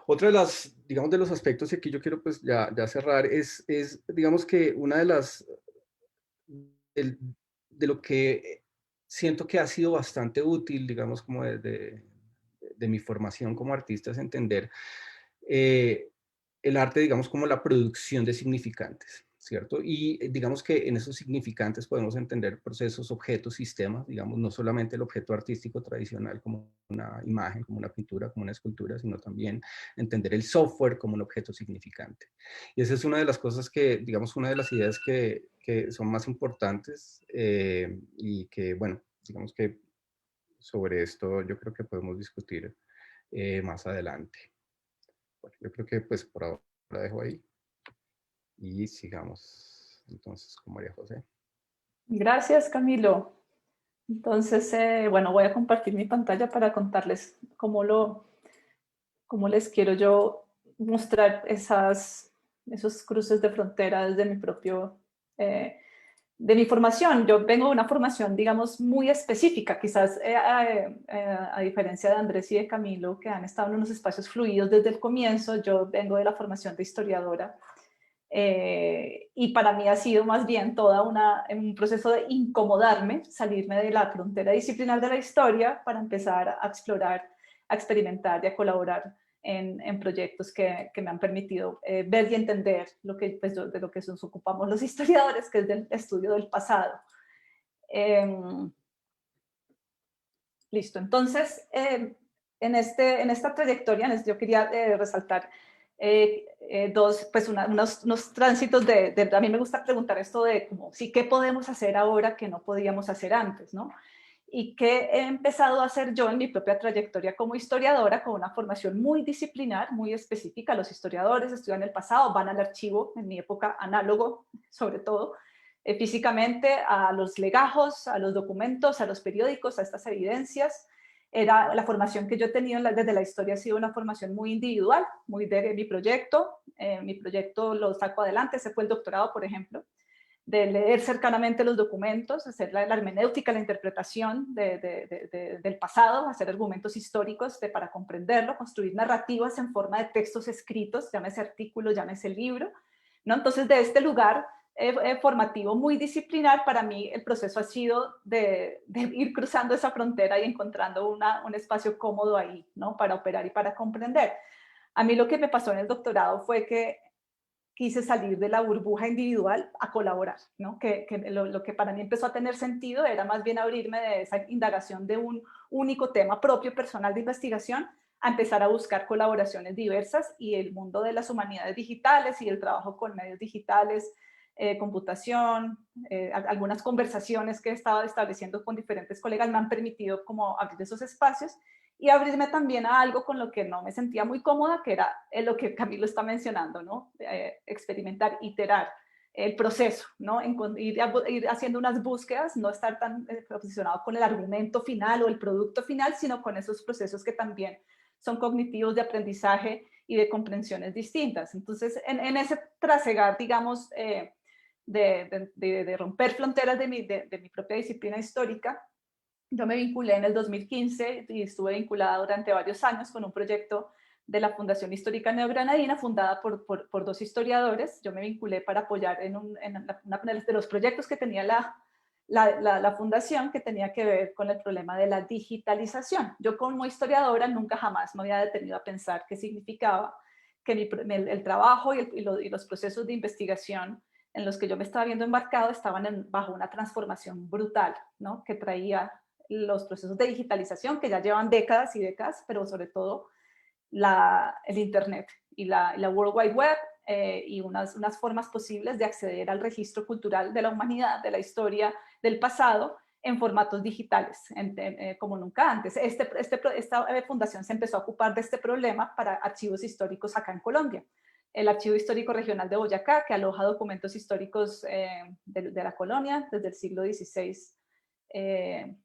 Speaker 2: Otra de digamos, de los aspectos que aquí yo quiero pues ya cerrar es, digamos que una de del- de lo que siento que ha sido bastante útil, digamos, como de mi formación como artista es entender eh, el arte, digamos, como la producción de significantes, ¿cierto? Y digamos que en esos significantes podemos entender procesos, objetos, sistemas, digamos, no solamente el objeto artístico tradicional como una imagen, como una pintura, como una escultura, sino también entender el software como un objeto significante. Y esa es una de las cosas que, digamos, una de las ideas que son más importantes y que, bueno, digamos que sobre esto yo creo que podemos discutir más adelante. Bueno, yo creo que pues por ahora la dejo ahí y sigamos entonces con María José.
Speaker 1: Gracias, Camilo. Entonces, bueno, voy a compartir mi pantalla para contarles cómo les quiero yo mostrar esos cruces de frontera desde de mi formación. Yo vengo de una formación, digamos, muy específica, quizás a diferencia de Andrés y de Camilo, que han estado en unos espacios fluidos desde el comienzo. Yo vengo de la formación de historiadora. Y para mí ha sido más bien un proceso de incomodarme, salirme de la frontera disciplinar de la historia para empezar a explorar, a experimentar y a colaborar en proyectos que me han permitido ver y entender pues, de lo que nos ocupamos los historiadores, que es del estudio del pasado. Listo, entonces, en esta trayectoria yo quería resaltar pues unos tránsitos a mí me gusta preguntar esto de como, sí, ¿qué podemos hacer ahora que no podíamos hacer antes, ¿no? Y qué he empezado a hacer yo en mi propia trayectoria como historiadora, con una formación muy disciplinar, muy específica. Los historiadores estudian el pasado, van al archivo, en mi época análogo, sobre todo, físicamente, a los legajos, a los documentos, a los periódicos, a estas evidencias. La formación que yo he tenido desde la historia ha sido una formación muy individual, muy de mi proyecto. Mi proyecto lo saco adelante, ese fue el doctorado, por ejemplo. de leer cercanamente los documentos, hacer la hermenéutica, la interpretación del pasado, hacer argumentos históricos para comprenderlo, construir narrativas en forma de textos escritos, llámese artículo, llámese libro, ¿no? Entonces, de este lugar formativo muy disciplinar, para mí el proceso ha sido de ir cruzando esa frontera y encontrando un espacio cómodo ahí, ¿no? Para operar y para comprender. A mí lo que me pasó en el doctorado fue que quise salir de la burbuja individual a colaborar, ¿no? Lo que para mí empezó a tener sentido era más bien abrirme de esa indagación de un único tema propio, personal de investigación, a empezar a buscar colaboraciones diversas, y el mundo de las humanidades digitales y el trabajo con medios digitales, computación, algunas conversaciones que he estado estableciendo con diferentes colegas me han permitido como abrir esos espacios y abrirme también a algo con lo que no me sentía muy cómoda, que era lo que Camilo está mencionando, ¿no? Experimentar, iterar el proceso, ¿no? Ir haciendo unas búsquedas, no estar tan obsesionado con el argumento final o el producto final, sino con esos procesos que también son cognitivos, de aprendizaje y de comprensiones distintas. Entonces, en ese trasegar, digamos, de romper fronteras de mi propia disciplina histórica, yo me vinculé en el 2015 y estuve vinculada durante varios años con un proyecto de la Fundación Histórica Neogranadina, fundada por dos historiadores. Yo me vinculé para apoyar en uno de los proyectos que tenía la fundación, que tenía que ver con el problema de la digitalización. Yo, como historiadora, nunca jamás me había detenido a pensar qué significaba que el trabajo y los procesos de investigación en los que yo me estaba viendo embarcado estaban bajo una transformación brutal, ¿no? Que traía los procesos de digitalización que ya llevan décadas y décadas, pero sobre todo el Internet y la World Wide Web, y unas formas posibles de acceder al registro cultural de la humanidad, de la historia, del pasado, en formatos digitales, como nunca antes. Esta fundación se empezó a ocupar de este problema para archivos históricos acá en Colombia. El Archivo Histórico Regional de Boyacá, que aloja documentos históricos de la colonia desde el siglo XVI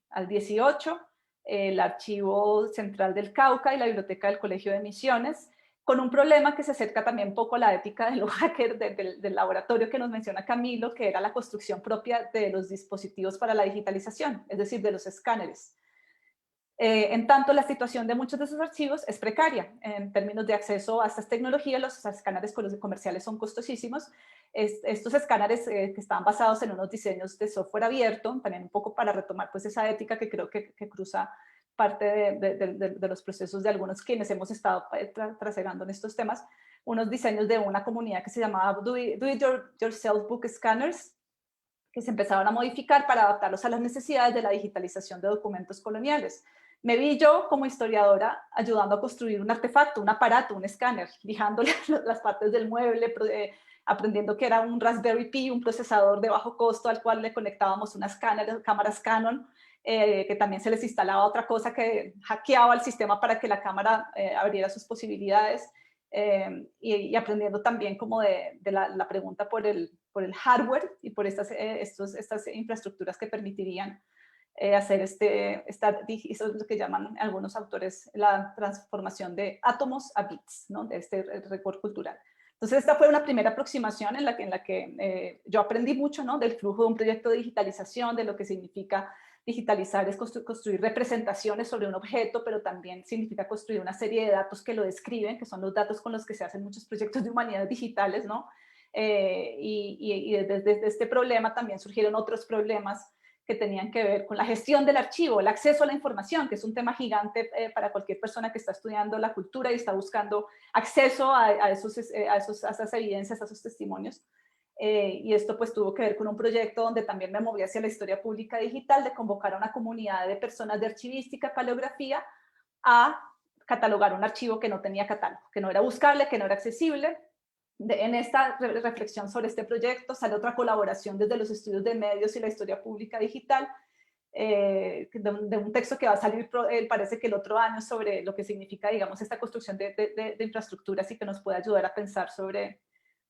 Speaker 1: al 18, el Archivo Central del Cauca y la Biblioteca del Colegio de Misiones, con un problema que se acerca también un poco a la ética de los hackers del laboratorio que nos menciona Camilo, que era la construcción propia de los dispositivos para la digitalización, es decir, de los escáneres. En tanto, la situación de muchos de esos archivos es precaria en términos de acceso a estas tecnologías. Los escáneres comerciales son costosísimos. Estos escáneres que estaban basados en unos diseños de software abierto, también un poco para retomar pues esa ética que creo que cruza parte de los procesos de algunos quienes hemos estado trasegando en estos temas, unos diseños de una comunidad que se llamaba Do It Yourself Book Scanners, que se empezaron a modificar para adaptarlos a las necesidades de la digitalización de documentos coloniales. Me vi yo como historiadora ayudando a construir un artefacto, un aparato, un escáner, lijando las partes del mueble, aprendiendo que era un Raspberry Pi, un procesador de bajo costo al cual le conectábamos unas cámaras Canon, que también se les instalaba otra cosa que hackeaba el sistema para que la cámara abriera sus posibilidades, y aprendiendo también como de la pregunta por el hardware y por estas infraestructuras que permitirían hacer eso es lo que llaman algunos autores la transformación de átomos a bits, ¿no? De este récord cultural. Entonces, esta fue una primera aproximación en la que yo aprendí mucho, ¿no? Del flujo de un proyecto de digitalización, de lo que significa digitalizar, es construir representaciones sobre un objeto, pero también significa construir una serie de datos que lo describen, que son los datos con los que se hacen muchos proyectos de humanidades digitales, ¿no? Y desde este problema también surgieron otros problemas que tenían que ver con la gestión del archivo, el acceso a la información, que es un tema gigante para cualquier persona que está estudiando la cultura y está buscando acceso a esas evidencias, a esos testimonios. Y esto pues tuvo que ver con un proyecto donde también me moví hacia la historia pública digital, de convocar a una comunidad de personas de archivística, paleografía, a catalogar un archivo que no tenía catálogo, que no era buscable, que no era accesible. En esta reflexión sobre este proyecto sale otra colaboración desde los estudios de medios y la historia pública digital, de un texto que va a salir, parece que el otro año, sobre lo que significa, digamos, esta construcción de infraestructuras y que nos puede ayudar a pensar sobre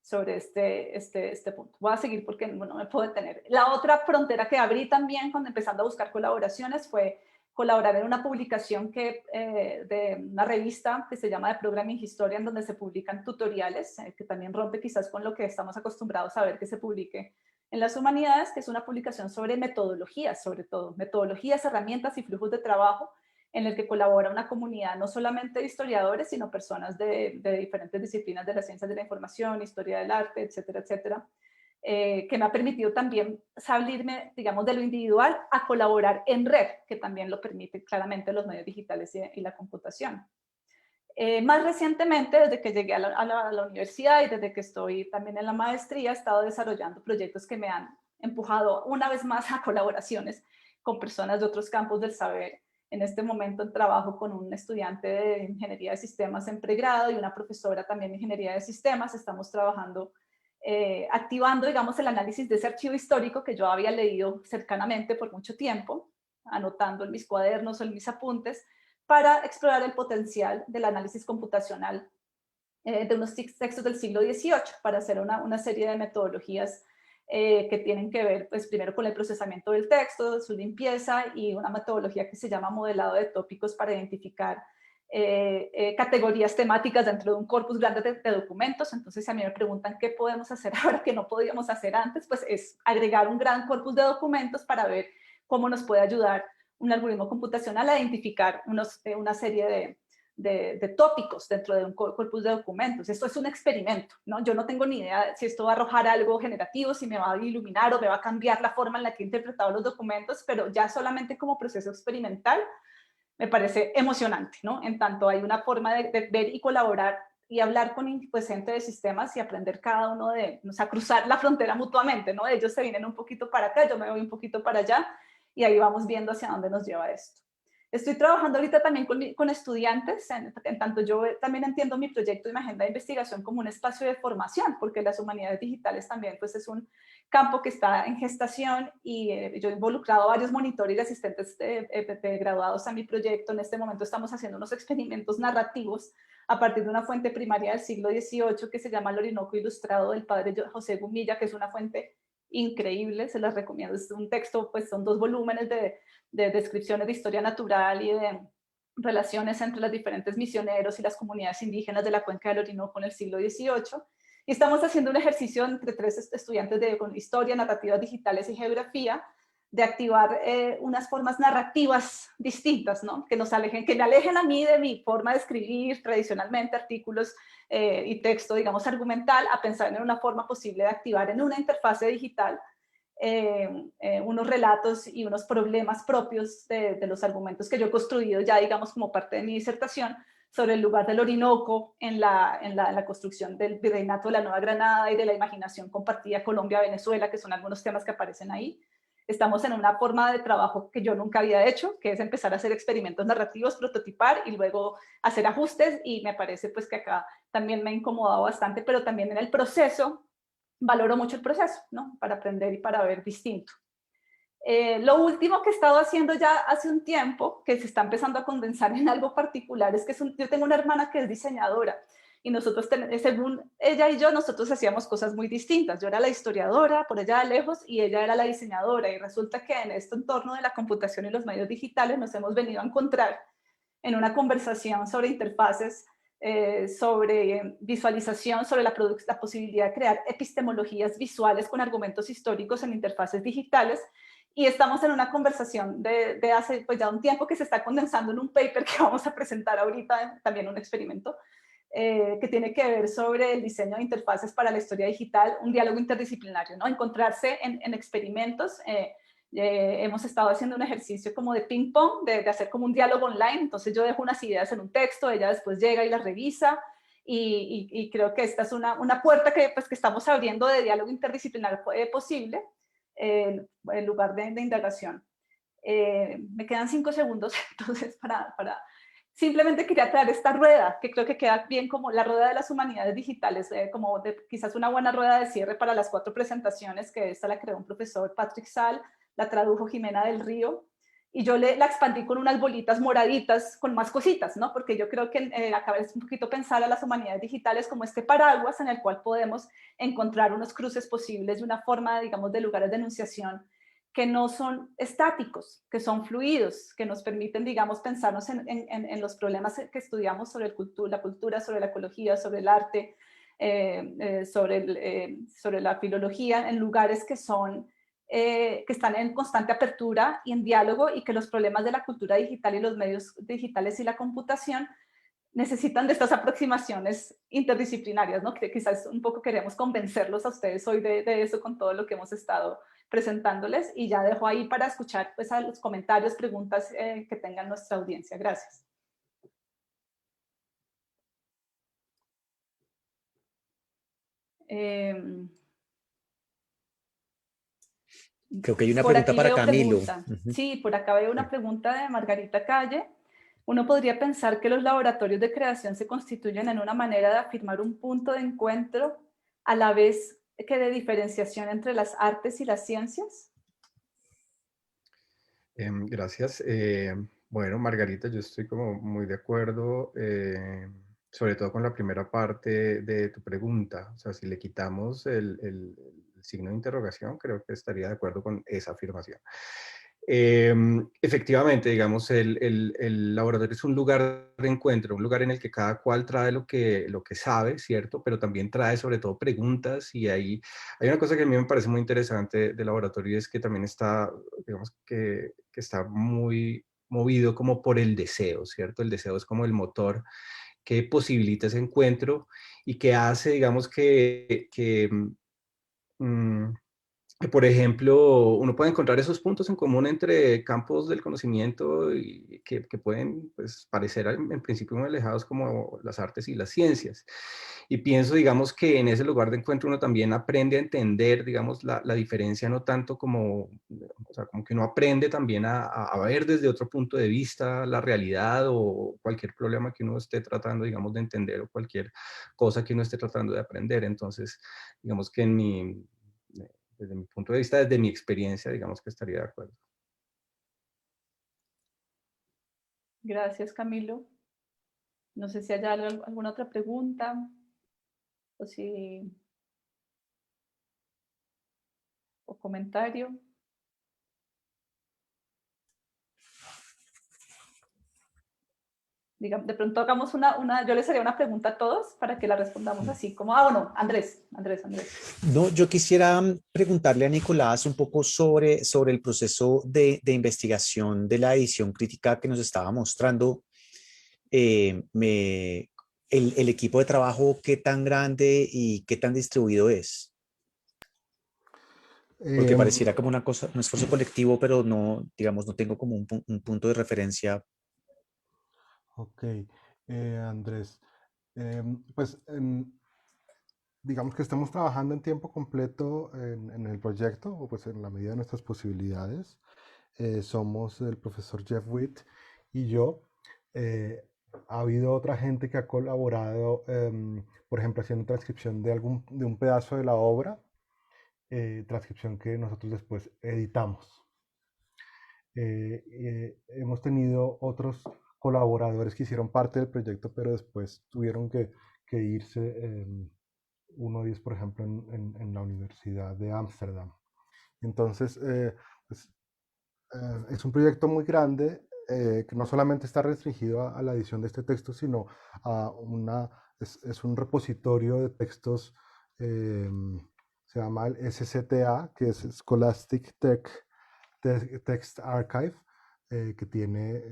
Speaker 1: este punto. Voy a seguir porque no me puedo detener. La otra frontera que abrí también cuando empezando a buscar colaboraciones fue colaborar en una publicación de una revista que se llama The Programming Historian, donde se publican tutoriales, que también rompe quizás con lo que estamos acostumbrados a ver que se publique en las humanidades, que es una publicación sobre metodologías, sobre todo, metodologías, herramientas y flujos de trabajo, en el que colabora una comunidad no solamente de historiadores, sino personas de diferentes disciplinas de las ciencias de la información, historia del arte, etcétera, etcétera, que me ha permitido también salirme, digamos, de lo individual a colaborar en red, que también lo permite claramente los medios digitales y la computación. Más recientemente, desde que llegué a la universidad y desde que estoy también en la maestría, he estado desarrollando proyectos que me han empujado una vez más a colaboraciones con personas de otros campos del saber. En este momento trabajo con un estudiante de ingeniería de sistemas en pregrado y una profesora también de ingeniería de sistemas. Estamos trabajando, activando, digamos, el análisis de ese archivo histórico que yo había leído cercanamente por mucho tiempo, anotando en mis cuadernos o en mis apuntes, para explorar el potencial del análisis computacional de unos textos del siglo XVIII, para hacer una serie de metodologías que tienen que ver, pues, primero con el procesamiento del texto, su limpieza, y una metodología que se llama modelado de tópicos para identificar categorías temáticas dentro de un corpus grande de documentos. Entonces, si a mí me preguntan qué podemos hacer ahora que no podíamos hacer antes, pues es agregar un gran corpus de documentos para ver cómo nos puede ayudar un algoritmo computacional a identificar una serie de tópicos dentro de un corpus de documentos. Esto es un experimento, ¿no? Yo no tengo ni idea si esto va a arrojar algo generativo, si me va a iluminar o me va a cambiar la forma en la que he interpretado los documentos, pero ya solamente como proceso experimental me parece emocionante, ¿no? En tanto hay una forma de ver y colaborar y hablar con, pues, gente de sistemas y aprender cada uno de, o sea, cruzar la frontera mutuamente, ¿no? Ellos se vienen un poquito para acá, yo me voy un poquito para allá, y ahí vamos viendo hacia dónde nos lleva esto. Estoy trabajando ahorita también con estudiantes, en tanto yo también entiendo mi proyecto y mi agenda de investigación como un espacio de formación, porque las humanidades digitales también, pues, es un campo que está en gestación, y yo he involucrado a varios monitores y asistentes de graduados a mi proyecto. En este momento estamos haciendo unos experimentos narrativos a partir de una fuente primaria del siglo XVIII que se llama El Orinoco Ilustrado, del padre José Gumilla, que es una fuente increíble, se las recomiendo. Es un texto, pues son 2 volúmenes de descripciones de historia natural y de relaciones entre los diferentes misioneros y las comunidades indígenas de la cuenca del Orinoco en el siglo XVIII. Y estamos haciendo un ejercicio entre 3 estudiantes con historia, narrativas digitales y geografía, de activar unas formas narrativas distintas, ¿no? Que nos alejen, que me alejen a mí de mi forma de escribir tradicionalmente artículos y texto, digamos, argumental, a pensar en una forma posible de activar en una interfase digital unos relatos y unos problemas propios de los argumentos que yo he construido ya, digamos, como parte de mi disertación sobre el lugar del Orinoco en la construcción del virreinato de la Nueva Granada y de la imaginación compartida Colombia-Venezuela, que son algunos temas que aparecen ahí. Estamos en una forma de trabajo que yo nunca había hecho, que es empezar a hacer experimentos narrativos, prototipar y luego hacer ajustes, y me parece, pues, que acá también me ha incomodado bastante, pero también en el proceso, valoro mucho el proceso, ¿no? Para aprender y para ver distinto. Lo último que he estado haciendo ya hace un tiempo, que se está empezando a condensar en algo particular, es que yo tengo una hermana que es diseñadora, y nosotros, según ella y yo, nosotros hacíamos cosas muy distintas. Yo era la historiadora, por allá de lejos, y ella era la diseñadora, y resulta que en este entorno de la computación y los medios digitales nos hemos venido a encontrar en una conversación sobre interfaces, sobre visualización, sobre la posibilidad de crear epistemologías visuales con argumentos históricos en interfaces digitales. Y estamos en una conversación de hace, pues, ya un tiempo, que se está condensando en un paper que vamos a presentar ahorita, también un experimento, que tiene que ver sobre el diseño de interfaces para la historia digital, un diálogo interdisciplinario, ¿no? Encontrarse en experimentos. Hemos estado haciendo un ejercicio como de ping pong, de hacer como un diálogo online. Entonces yo dejo unas ideas en un texto, ella después llega y las revisa, y creo que esta es una puerta que, pues, que estamos abriendo de diálogo interdisciplinario posible, en lugar de indagación. Me quedan 5 segundos, entonces, para simplemente quería traer esta rueda, que creo que queda bien como la rueda de las humanidades digitales, como quizás una buena rueda de cierre para las 4 presentaciones, que esta la creó un profesor, Patrick Sal, la tradujo Jimena del Río, y yo la expandí con unas bolitas moraditas con más cositas, ¿no? Porque yo creo que acá es un poquito pensar a las humanidades digitales como este paraguas en el cual podemos encontrar unos cruces posibles de una forma, digamos, de lugares de enunciación que no son estáticos, que son fluidos, que nos permiten, digamos, pensarnos en los problemas que estudiamos sobre la cultura, sobre la ecología, sobre el arte, sobre la filología en lugares que están en constante apertura y en diálogo, y que los problemas de la cultura digital y los medios digitales y la computación necesitan de estas aproximaciones interdisciplinarias, ¿no? Que quizás un poco queremos convencerlos a ustedes hoy de eso con todo lo que hemos estado presentándoles, y ya dejo ahí para escuchar pues, a los comentarios, preguntas que tengan nuestra audiencia. Gracias.
Speaker 3: Creo que hay una
Speaker 1: Por
Speaker 3: pregunta
Speaker 1: aquí
Speaker 3: para
Speaker 1: veo
Speaker 3: Camilo.
Speaker 1: pregunta.
Speaker 3: Ujú.
Speaker 1: Sí, por acá veo una pregunta de Margarita Calle. Uno podría pensar que los laboratorios de creación se constituyen en una manera de afirmar un punto de encuentro a la vez que de diferenciación entre las artes y las ciencias.
Speaker 2: Gracias. Bueno, Margarita, yo estoy como muy de acuerdo, sobre todo con la primera parte de tu pregunta. O sea, si le quitamos el signo de interrogación, creo que estaría de acuerdo con esa afirmación. Efectivamente, digamos, el laboratorio es un lugar de encuentro, un lugar en el que cada cual trae lo que sabe, ¿cierto? Pero también trae sobre todo preguntas, y ahí hay una cosa que a mí me parece muy interesante del laboratorio, y es que también está, digamos, que está muy movido como por el deseo, ¿cierto? El deseo es como el motor que posibilita ese encuentro y que hace, digamos, mm, por ejemplo, uno puede encontrar esos puntos en común entre campos del conocimiento y que pueden pues, parecer en principio muy alejados, como las artes y las ciencias. Y pienso, digamos, que en ese lugar de encuentro uno también aprende a entender, digamos, la diferencia, no tanto como, o sea, como que uno aprende también a ver desde otro punto de vista la realidad o cualquier problema que uno esté tratando, digamos, de entender, o cualquier cosa que uno esté tratando de aprender. Entonces, digamos que desde mi punto de vista, desde mi experiencia, digamos que estaría de acuerdo.
Speaker 1: Gracias, Camilo. No sé si hay alguna otra pregunta o o comentario. De pronto hagamos yo les haría una pregunta a todos para que la respondamos así, como, bueno, Andrés.
Speaker 3: No, yo quisiera preguntarle a Nicolás un poco sobre el proceso de investigación de la edición crítica que nos estaba mostrando. El equipo de trabajo, ¿qué tan grande y qué tan distribuido es? Porque
Speaker 5: Em,
Speaker 3: pareciera como una cosa, un esfuerzo colectivo, pero no, digamos, no tengo como un punto de referencia.
Speaker 5: ok, Andrés, pues digamos que estamos trabajando en tiempo completo en el proyecto, o pues en la medida de nuestras posibilidades. Somos el profesor Jeff Witt y yo. Eh, ha habido otra gente que ha colaborado, por ejemplo, haciendo transcripción de un pedazo de la obra, transcripción que nosotros después editamos. Hemos tenido otros colaboradores que hicieron parte del proyecto, pero después tuvieron que irse. Uno es, por ejemplo, en la Universidad de Ámsterdam. Entonces, pues, es un proyecto muy grande, que no solamente está restringido a la edición de este texto, sino es un repositorio de textos, se llama el SCTA, que es Scholastic Text Archive, que tiene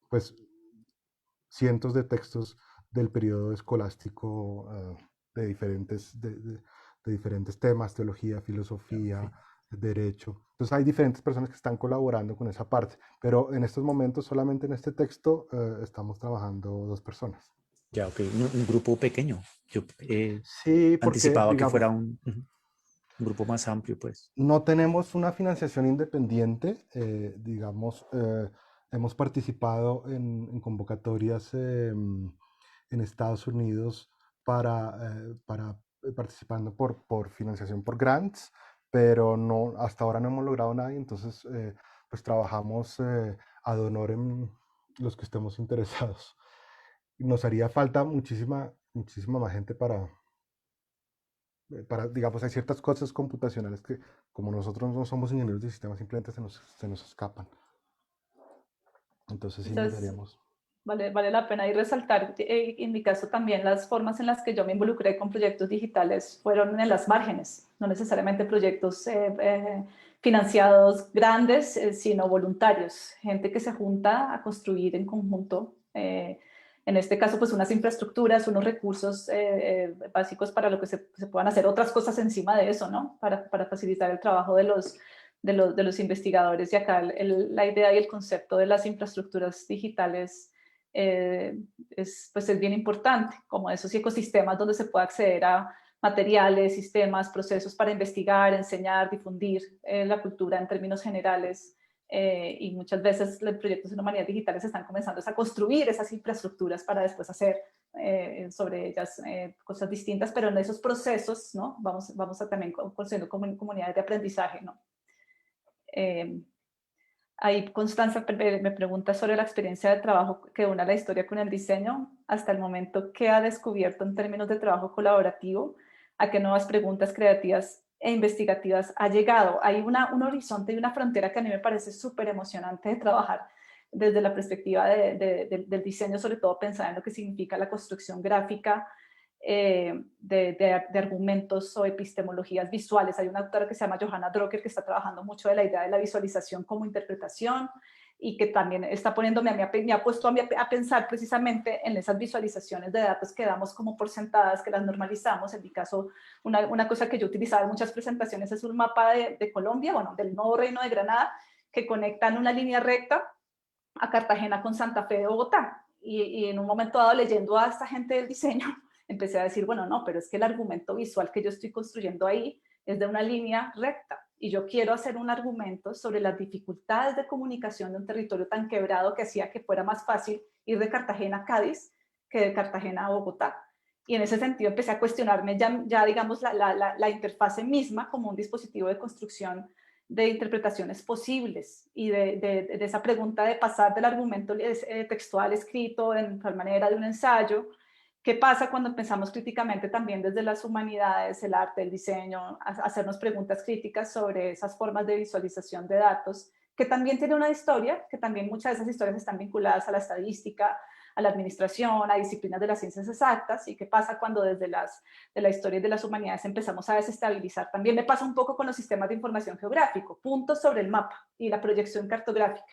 Speaker 5: pues cientos de textos del periodo escolástico, de diferentes temas, teología, filosofía, derecho. Entonces hay diferentes personas que están colaborando con esa parte, pero en estos momentos, solamente en este texto, estamos trabajando 2 personas.
Speaker 3: Ya, ok, un grupo pequeño. Yo
Speaker 5: Sí, porque
Speaker 3: anticipaba que
Speaker 5: digamos,
Speaker 3: fuera un grupo más amplio, pues.
Speaker 5: no tenemos una financiación independiente, digamos, hemos participado en convocatorias en Estados Unidos para participando por financiación por grants, pero no, hasta ahora no hemos logrado nada, entonces pues trabajamos ad honorem los que estemos interesados. Nos haría falta muchísima más gente digamos, hay ciertas cosas computacionales que, como nosotros no somos ingenieros de sistemas, simplemente se nos escapan. Entonces sí
Speaker 1: Entonces,
Speaker 5: necesitaríamos.
Speaker 1: Vale la pena y resaltar, en mi caso también, las formas en las que yo me involucré con proyectos digitales fueron en las márgenes, no necesariamente proyectos financiados grandes, sino voluntarios, gente que se junta a construir en conjunto, en este caso pues unas infraestructuras, unos recursos básicos para lo que se puedan hacer otras cosas encima de eso, ¿no? Para facilitar el trabajo de los investigadores. Y acá la idea y el concepto de las infraestructuras digitales pues es bien importante, como esos ecosistemas donde se puede acceder a materiales, sistemas, procesos para investigar, enseñar, difundir la cultura en términos generales. Y muchas veces los proyectos en humanidades digitales están comenzando a construir esas infraestructuras para después hacer sobre ellas cosas distintas, pero en esos procesos, ¿no? Vamos a también construyendo comunidades de aprendizaje, ¿no? Ahí Constanza me pregunta sobre la experiencia de trabajo que une la historia con el diseño. Hasta el momento, ¿qué ha descubierto en términos de trabajo colaborativo? ¿A qué nuevas preguntas creativas e investigativas ha llegado? Hay un horizonte y una frontera que a mí me parece súper emocionante de trabajar desde la perspectiva del diseño, sobre todo pensar en lo que significa la construcción gráfica, de argumentos o epistemologías visuales. Hay una autora que se llama Johanna Drucker que está trabajando mucho de la idea de la visualización como interpretación y que también está poniéndome me ha puesto a pensar precisamente en esas visualizaciones de datos que damos como por sentadas, que las normalizamos. En mi caso, una cosa que yo utilizaba en muchas presentaciones es un mapa de Colombia, bueno, del nuevo Reino de Granada, que conecta en una línea recta a Cartagena con Santa Fe de Bogotá. Y en un momento dado, leyendo a esta gente del diseño, empecé a decir, bueno, no, pero es que el argumento visual que yo estoy construyendo ahí es de una línea recta y yo quiero hacer un argumento sobre las dificultades de comunicación de un territorio tan quebrado que hacía que fuera más fácil ir de Cartagena a Cádiz que de Cartagena a Bogotá. Y en ese sentido empecé a cuestionarme ya digamos, la interfase misma como un dispositivo de construcción de interpretaciones posibles y de esa pregunta de pasar del argumento textual escrito en tal manera de un ensayo. ¿Qué pasa cuando pensamos críticamente también desde las humanidades, el arte, el diseño, hacernos preguntas críticas sobre esas formas de visualización de datos, que también tiene una historia, que también muchas de esas historias están vinculadas a la estadística, a la administración, a disciplinas de las ciencias exactas? ¿Y qué pasa cuando desde de la historia y de las humanidades empezamos a desestabilizar? También me pasa un poco con los sistemas de información geográfico, puntos sobre el mapa y la proyección cartográfica.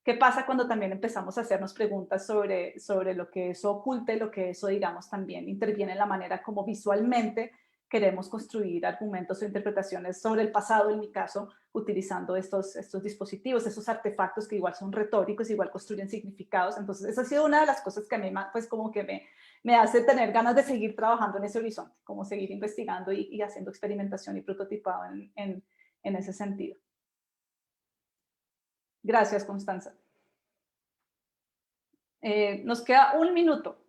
Speaker 1: ¿Qué pasa cuando también empezamos a hacernos preguntas sobre lo que eso oculta y lo que eso, digamos, también interviene en la manera como visualmente queremos construir argumentos o interpretaciones sobre el pasado, en mi caso, utilizando estos dispositivos, estos artefactos que igual son retóricos, igual construyen significados? Entonces, esa ha sido una de las cosas que a mí, pues, como que me hace tener ganas de seguir trabajando en ese horizonte, como seguir investigando y haciendo experimentación y prototipado en ese sentido. Gracias, Constanza. Nos queda un minuto,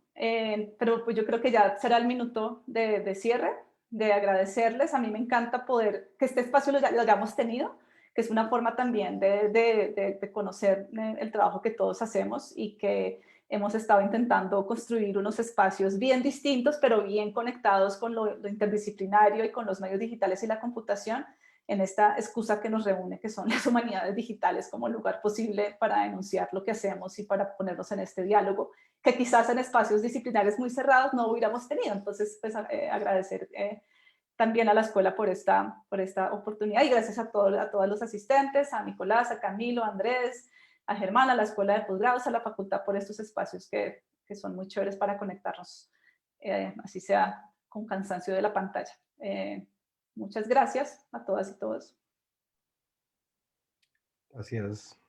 Speaker 1: pero pues yo creo que ya será el minuto de cierre, de agradecerles. A mí me encanta poder que este espacio lo hayamos tenido, que es una forma también de conocer el trabajo que todos hacemos y que hemos estado intentando construir unos espacios bien distintos, pero bien conectados con lo interdisciplinario y con los medios digitales y la computación, en esta excusa que nos reúne, que son las humanidades digitales como lugar posible para denunciar lo que hacemos y para ponernos en este diálogo, que quizás en espacios disciplinares muy cerrados no hubiéramos tenido. Entonces, pues agradecer también a la escuela por esta oportunidad, y gracias a todos los asistentes, a Nicolás, a Camilo, a Andrés, a Germán, a la escuela de posgrados, a la facultad por estos espacios que son muy chéveres para conectarnos, así sea con cansancio de la pantalla. Muchas gracias a todas y todos.
Speaker 2: Gracias.